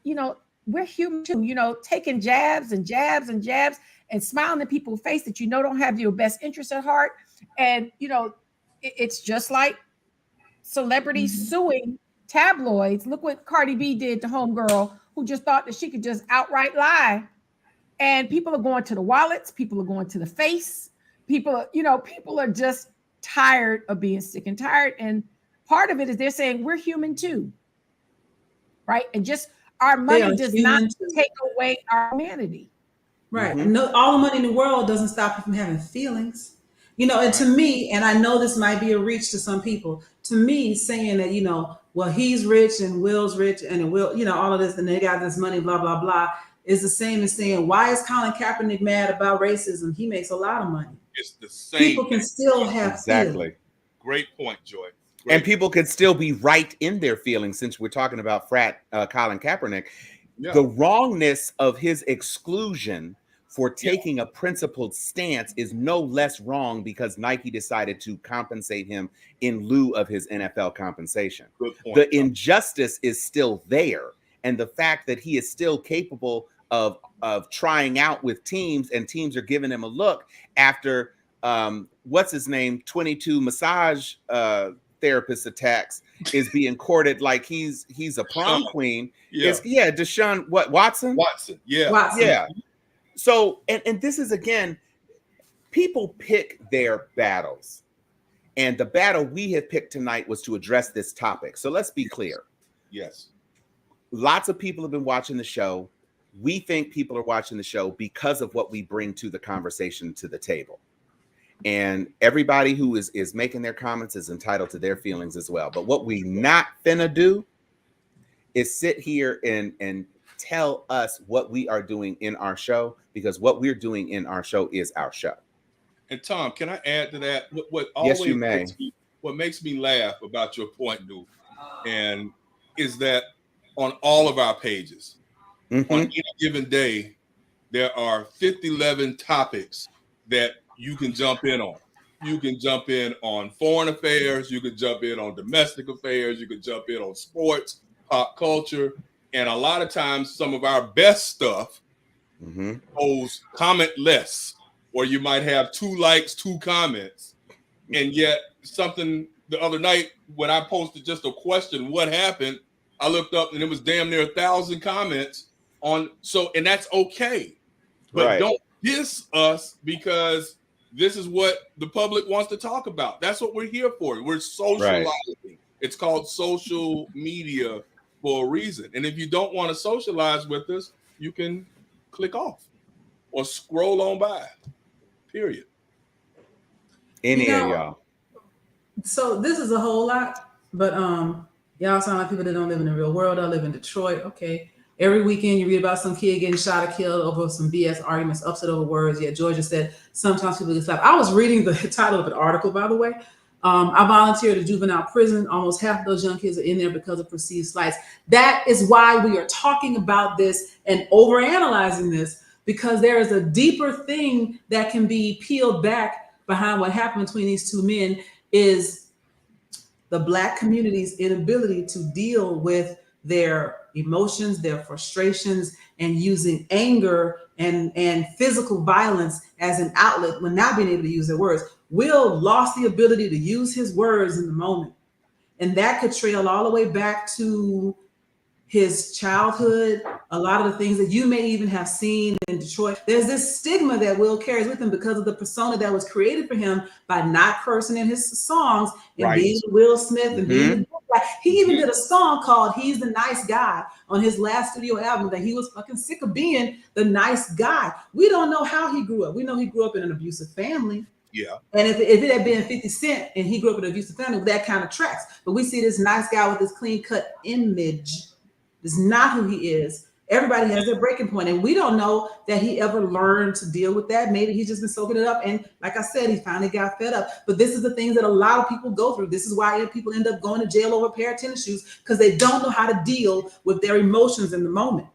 we're human too, taking jabs and jabs and jabs and smiling in people's face that don't have your best interest at heart. And it's just like celebrities suing tabloids. Look what Cardi B did to homegirl, who just thought that she could just outright lie. And people are going to the wallets, people are going to the face, people are just tired of being sick and tired. And part of it is they're saying we're human too, right? And just our money does not take away our humanity. Right. And all the money in the world doesn't stop you from having feelings. And to me, and I know this might be a reach to some people, to me, saying that, well, he's rich and Will's rich and Will, all of this, and they got this money, blah, blah, blah, is the same as saying, why is Colin Kaepernick mad about racism? He makes a lot of money. It's the same. People can still have feelings. Great point, Joy. And people can still be right in their feelings, since we're talking about Colin Kaepernick. Yeah. The wrongness of his exclusion for taking a principled stance is no less wrong because Nike decided to compensate him in lieu of his NFL compensation. Good point. The injustice is still there. And the fact that he is still capable of trying out with teams, and teams are giving him a look after what's his name, 22 massage therapist attacks, is being courted like he's a prom queen. Yeah, Deshaun Watson? Watson. Yeah. So, and this is, again, people pick their battles. And the battle we have picked tonight was to address this topic. So let's be clear. Yes. Lots of people have been watching the show. We think people are watching the show because of what we bring to the conversation, to the table. And everybody who is making their comments is entitled to their feelings as well. But what we not finna do is sit here and tell us what we are doing in our show, because what we're doing in our show is our show. And Tom, can I add to that? Yes, you may. What makes me laugh about your point, dude, and is that on all of our pages, on any given day, there are 11 topics that you can jump in on. You can jump in on foreign affairs. You can jump in on domestic affairs. You can jump in on sports, pop culture. And a lot of times, some of our best stuff goes comment less, or you might have 2 likes, 2 comments. And yet something the other night when I posted just a question, what happened? I looked up and it was damn near 1,000 comments on. So, and that's okay. But don't diss us because this is what the public wants to talk about. That's what we're here for. We're socializing. Right. It's called social media for a reason. And if you don't want to socialize with us, you can click off or scroll on by. Period. Any of y'all. So this is a whole lot, but y'all sound like people that don't live in the real world. I live in Detroit. Okay. Every weekend you read about some kid getting shot or killed over some BS arguments, upset over words. Yeah, Georgia said sometimes people get slapped. I was reading the title of an article, by the way. I volunteered at a juvenile prison. Almost half of those young kids are in there because of perceived slights. That is why we are talking about this and overanalyzing this, because there is a deeper thing that can be peeled back behind what happened between these 2 men, is the Black community's inability to deal with their emotions, their frustrations, and using anger and physical violence as an outlet when not being able to use their words. Will lost the ability to use his words in the moment. And that could trail all the way back to his childhood, a lot of the things that you may even have seen in Detroit. There's this stigma that Will carries with him because of the persona that was created for him by not cursing in his songs and being Will Smith and being like, he even did a song called He's the Nice Guy on his last studio album, that he was fucking sick of being the nice guy. We don't know how he grew up. We know he grew up in an abusive family. Yeah. And if it had been 50 Cent and he grew up in an abusive family, that kind of tracks. But we see this nice guy with this clean cut image. It's not who he is. Everybody has their breaking point, and we don't know that he ever learned to deal with that. Maybe he's just been soaking it up, and like I said, he finally got fed up. But this is the things that a lot of people go through. This is why people end up going to jail over a pair of tennis shoes, because they don't know how to deal with their emotions in the moment.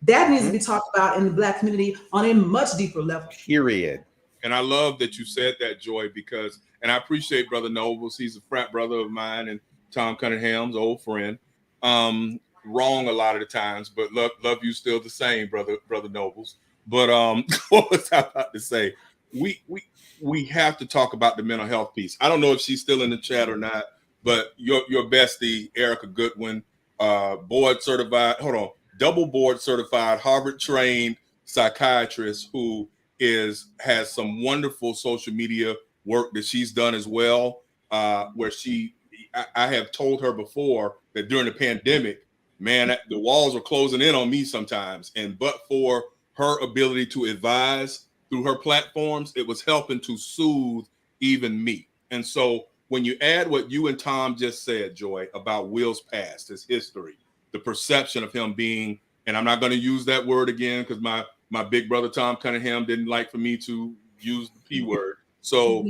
That needs to be talked about in the Black community on a much deeper level. Period. And I love that you said that, Joy, because, and I appreciate Brother Nobles. He's a frat brother of mine and Tom Cunningham's old friend. Wrong a lot of the times, but love you still the same, Brother Nobles. But what was I about to say? We have to talk about the mental health piece. I don't know if she's still in the chat or not, but your bestie, Erica Goodwin, board certified, double board certified, Harvard trained psychiatrist who has some wonderful social media work that she's done as well, where I have told her before that during the pandemic, man, the walls were closing in on me sometimes, but for her ability to advise through her platforms, it was helping to soothe even me. And so when you add what you and Tom just said, Joy, about Will's past, his history, the perception of him being, and I'm not going to use that word again because my big brother Tom Cunningham didn't like for me to use the P word. So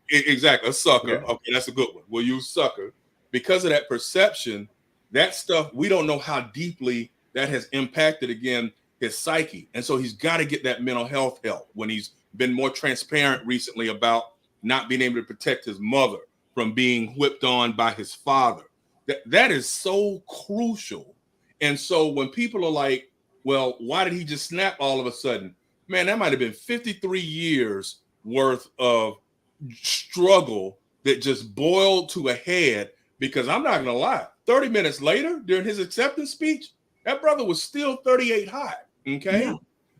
exactly, a sucker. Yeah. Okay, that's a good one. We'll use sucker. Because of that perception, that stuff, we don't know how deeply that has impacted, again, his psyche. And so he's got to get that mental health help. When he's been more transparent recently about not being able to protect his mother from being whipped on by his father. That is so crucial. And so when people are like, well, why did he just snap all of a sudden? Man, that might have been 53 years worth of struggle that just boiled to a head, because I'm not going to lie, 30 minutes later during his acceptance speech, that brother was still 38 high. Okay. Yeah.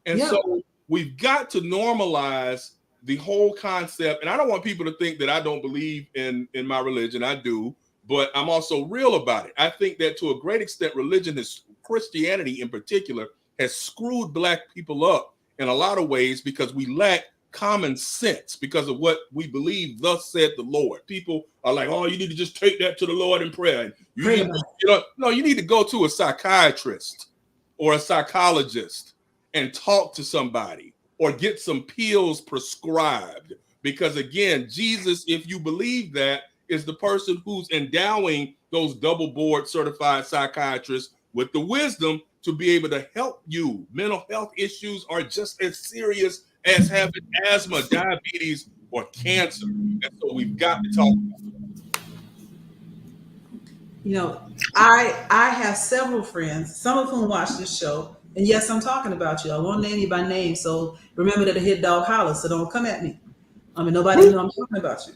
And so we've got to normalize the whole concept. And I don't want people to think that I don't believe in my religion. I do, but I'm also real about it. I think that to a great extent, Christianity in particular has screwed Black people up in a lot of ways because we lack common sense because of what we believe, thus said the Lord. People are like, oh, you need to just take that to the Lord in prayer. No, you need to go to a psychiatrist or a psychologist and talk to somebody or get some pills prescribed. Because again, Jesus, if you believe that, is the person who's endowing those double board certified psychiatrists with the wisdom to be able to help you. Mental health issues are just as serious as having asthma, diabetes, or cancer. And so we've got to talk about it. You know, I have several friends, some of whom watch this show. And yes, I'm talking about you. I won't name you by name. So remember that a hit dog hollers, so don't come at me. I mean, nobody knows I'm talking about you.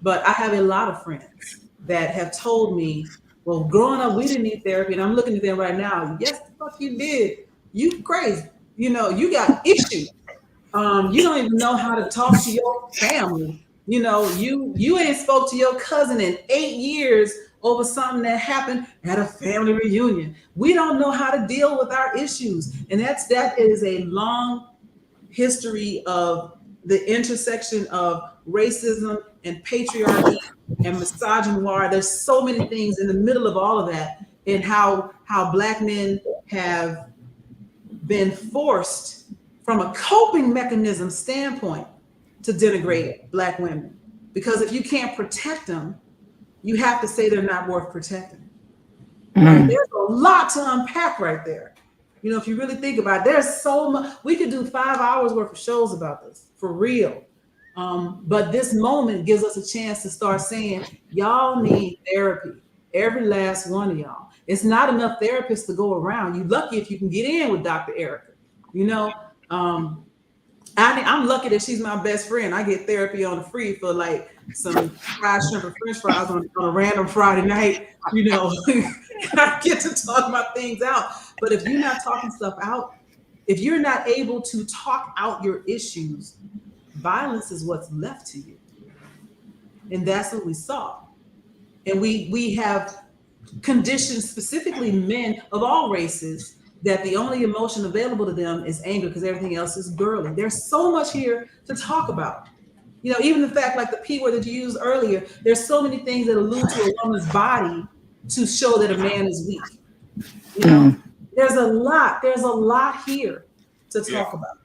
But I have a lot of friends that have told me, well, growing up, we didn't need therapy. And I'm looking at them right now. Yes, the fuck you did. You crazy. You know, you got issues. You don't even know how to talk to your family. You know, you ain't spoke to your cousin in 8 years over something that happened at a family reunion. We don't know how to deal with our issues. And that is a long history of the intersection of racism and patriarchy and misogyny. There's so many things in the middle of all of that, and how Black men have been forced from a coping mechanism standpoint to denigrate Black women. Because if you can't protect them, you have to say they're not worth protecting. Right? There's a lot to unpack right there. You know, if you really think about it, there's so much. We could do 5 hours worth of shows about this, for real. But this moment gives us a chance to start saying, y'all need therapy. Every last one of y'all. It's not enough therapists to go around. You're lucky if you can get in with Dr. Erica. You know, I'm lucky that she's my best friend. I get therapy on the free for like some fried shrimp and French fries on a random Friday night. You know, I get to talk my things out. But if you're not talking stuff out, if you're not able to talk out your issues, violence is what's left to you. And that's what we saw. And we have conditioned specifically men of all races that the only emotion available to them is anger because everything else is girly. There's so much here to talk about. You know, even the fact like the P word that you used earlier, there's so many things that allude to a woman's body to show that a man is weak. You know, there's a lot here to talk about.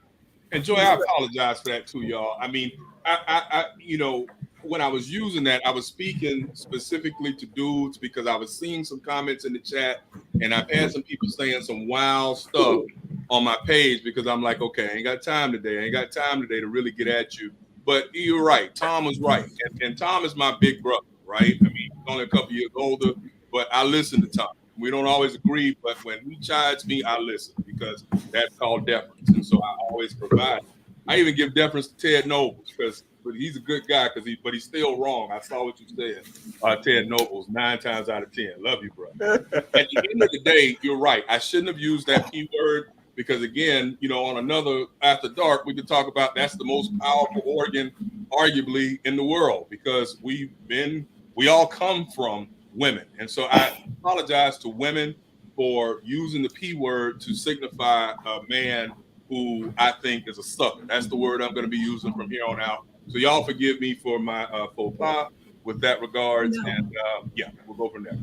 And Joy, I apologize for that too, y'all. I mean, I you know, when I was using that, I was speaking specifically to dudes because I was seeing some comments in the chat, and I've had some people saying some wild stuff on my page because I'm like, okay, I ain't got time today. I ain't got time today to really get at you. But you're right. Tom was right. And Tom is my big brother, right? I mean, he's only a couple years older, but I listen to Tom. We don't always agree, but when he chides me, I listen because that's called deference. And so I always provide. I even give deference to Ted Nobles but he's a good guy but he's still wrong. I saw what you said. Ted Nobles, 9 times out of 10. Love you, bro. At the end of the day, you're right. I shouldn't have used that P word because, again, on another After Dark, we could talk about that's the most powerful organ, arguably, in the world because we all come from women. And so I apologize to women for using the P word to signify a man who I think is a sucker. That's the word I'm going to be using from here on out. So y'all forgive me for my faux pas with that regards. No. And yeah, we'll go from there.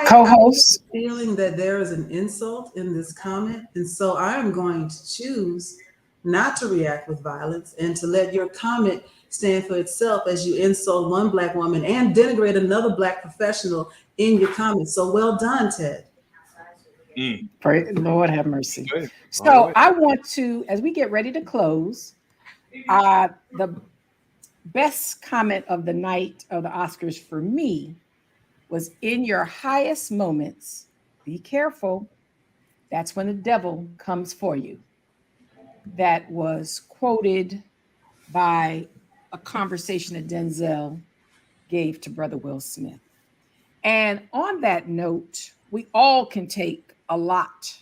Co-host. I'm feeling that there is an insult in this comment. And so I am going to choose not to react with violence and to let your comment stand for itself as you insult one Black woman and denigrate another Black professional in your comments. So well done, Ted. Pray, Lord have mercy. Okay. So I want to, as we get ready to close, the best comment of the night of the Oscars for me was in your highest moments, be careful. That's when the devil comes for you. That was quoted by a conversation that Denzel gave to Brother Will Smith. And on that note, we all can take a lot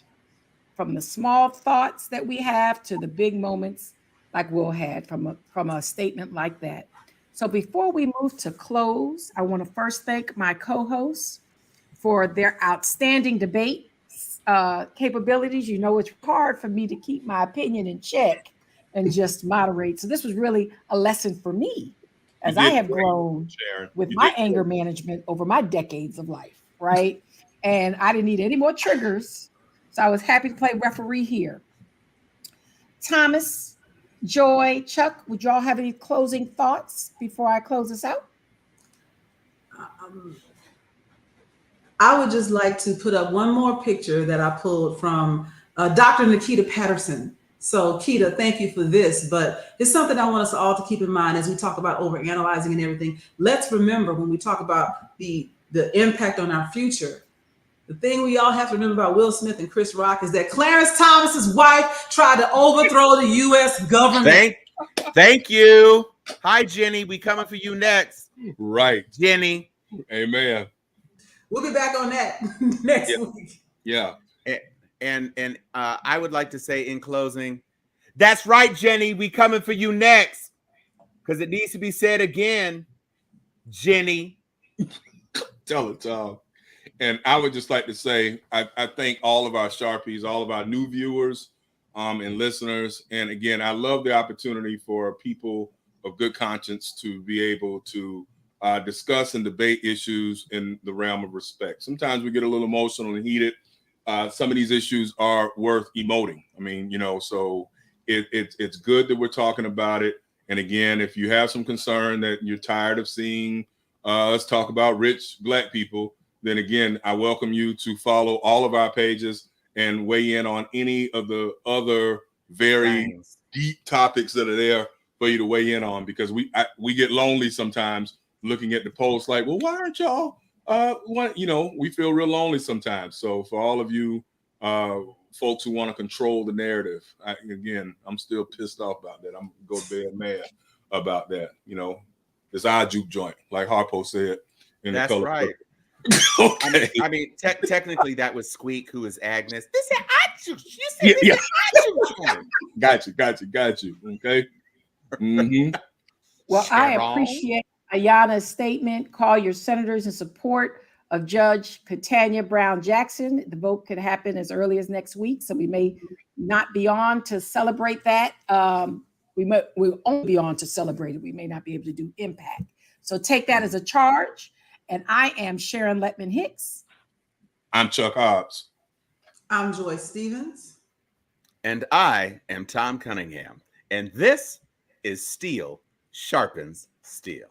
from the small thoughts that we have to the big moments like Will had from a statement like that. So before we move to close, I want to first thank my co-hosts for their outstanding debate capabilities. It's hard for me to keep my opinion in check and just moderate. So this was really a lesson for me as I have grown with my anger management over my decades of life, right? And I didn't need any more triggers. So I was happy to play referee here. Thomas, Joy, Chuck, would y'all have any closing thoughts before I close this out? I would just like to put up one more picture that I pulled from Dr. Nikita Patterson. So, Keita, thank you for this, but it's something I want us all to keep in mind as we talk about overanalyzing and everything. Let's remember when we talk about the impact on our future, the thing we all have to remember about Will Smith and Chris Rock is that Clarence Thomas's wife tried to overthrow the U.S. government. Thank you. Hi, Jenny. We coming for you next. Right. Jenny. Amen. We'll be back on that next week. Yeah. And I would like to say in closing, that's right, Jenny. We coming for you next. Because it needs to be said again, Jenny. Tell it, Tom. And I would just like to say, I thank all of our Sharpies, all of our new viewers and listeners. And again, I love the opportunity for people of good conscience to be able to discuss and debate issues in the realm of respect. Sometimes we get a little emotional and heated. Some of these issues are worth emoting. I mean, so it's good that we're talking about it. And again, if you have some concern that you're tired of seeing us talk about rich Black people, then again, I welcome you to follow all of our pages and weigh in on any of the other very deep topics that are there for you to weigh in on, because we get lonely sometimes looking at the posts like, well, why aren't y'all we feel real lonely sometimes. So for all of you folks who want to control the narrative, I'm still pissed off about that. I'm going to go to bed mad about that. This eye juke joint, like Harpo said. That's right. Okay. I mean, technically that was Squeak, who is Agnes. This is eye juke. You said this is eye juke. Got you. Okay. Mm-hmm. Well, I appreciate Ayana's statement. Call your senators in support of Judge Katanya Brown Jackson. The vote could happen as early as next week, so we may not be on to celebrate that. We'll only be on to celebrate it. We may not be able to do impact. So take that as a charge. And I am Sharon Letman Hicks. I'm Chuck Hobbs. I'm Joy Stevens. And I am Tom Cunningham. And this is Steel Sharpens Steel.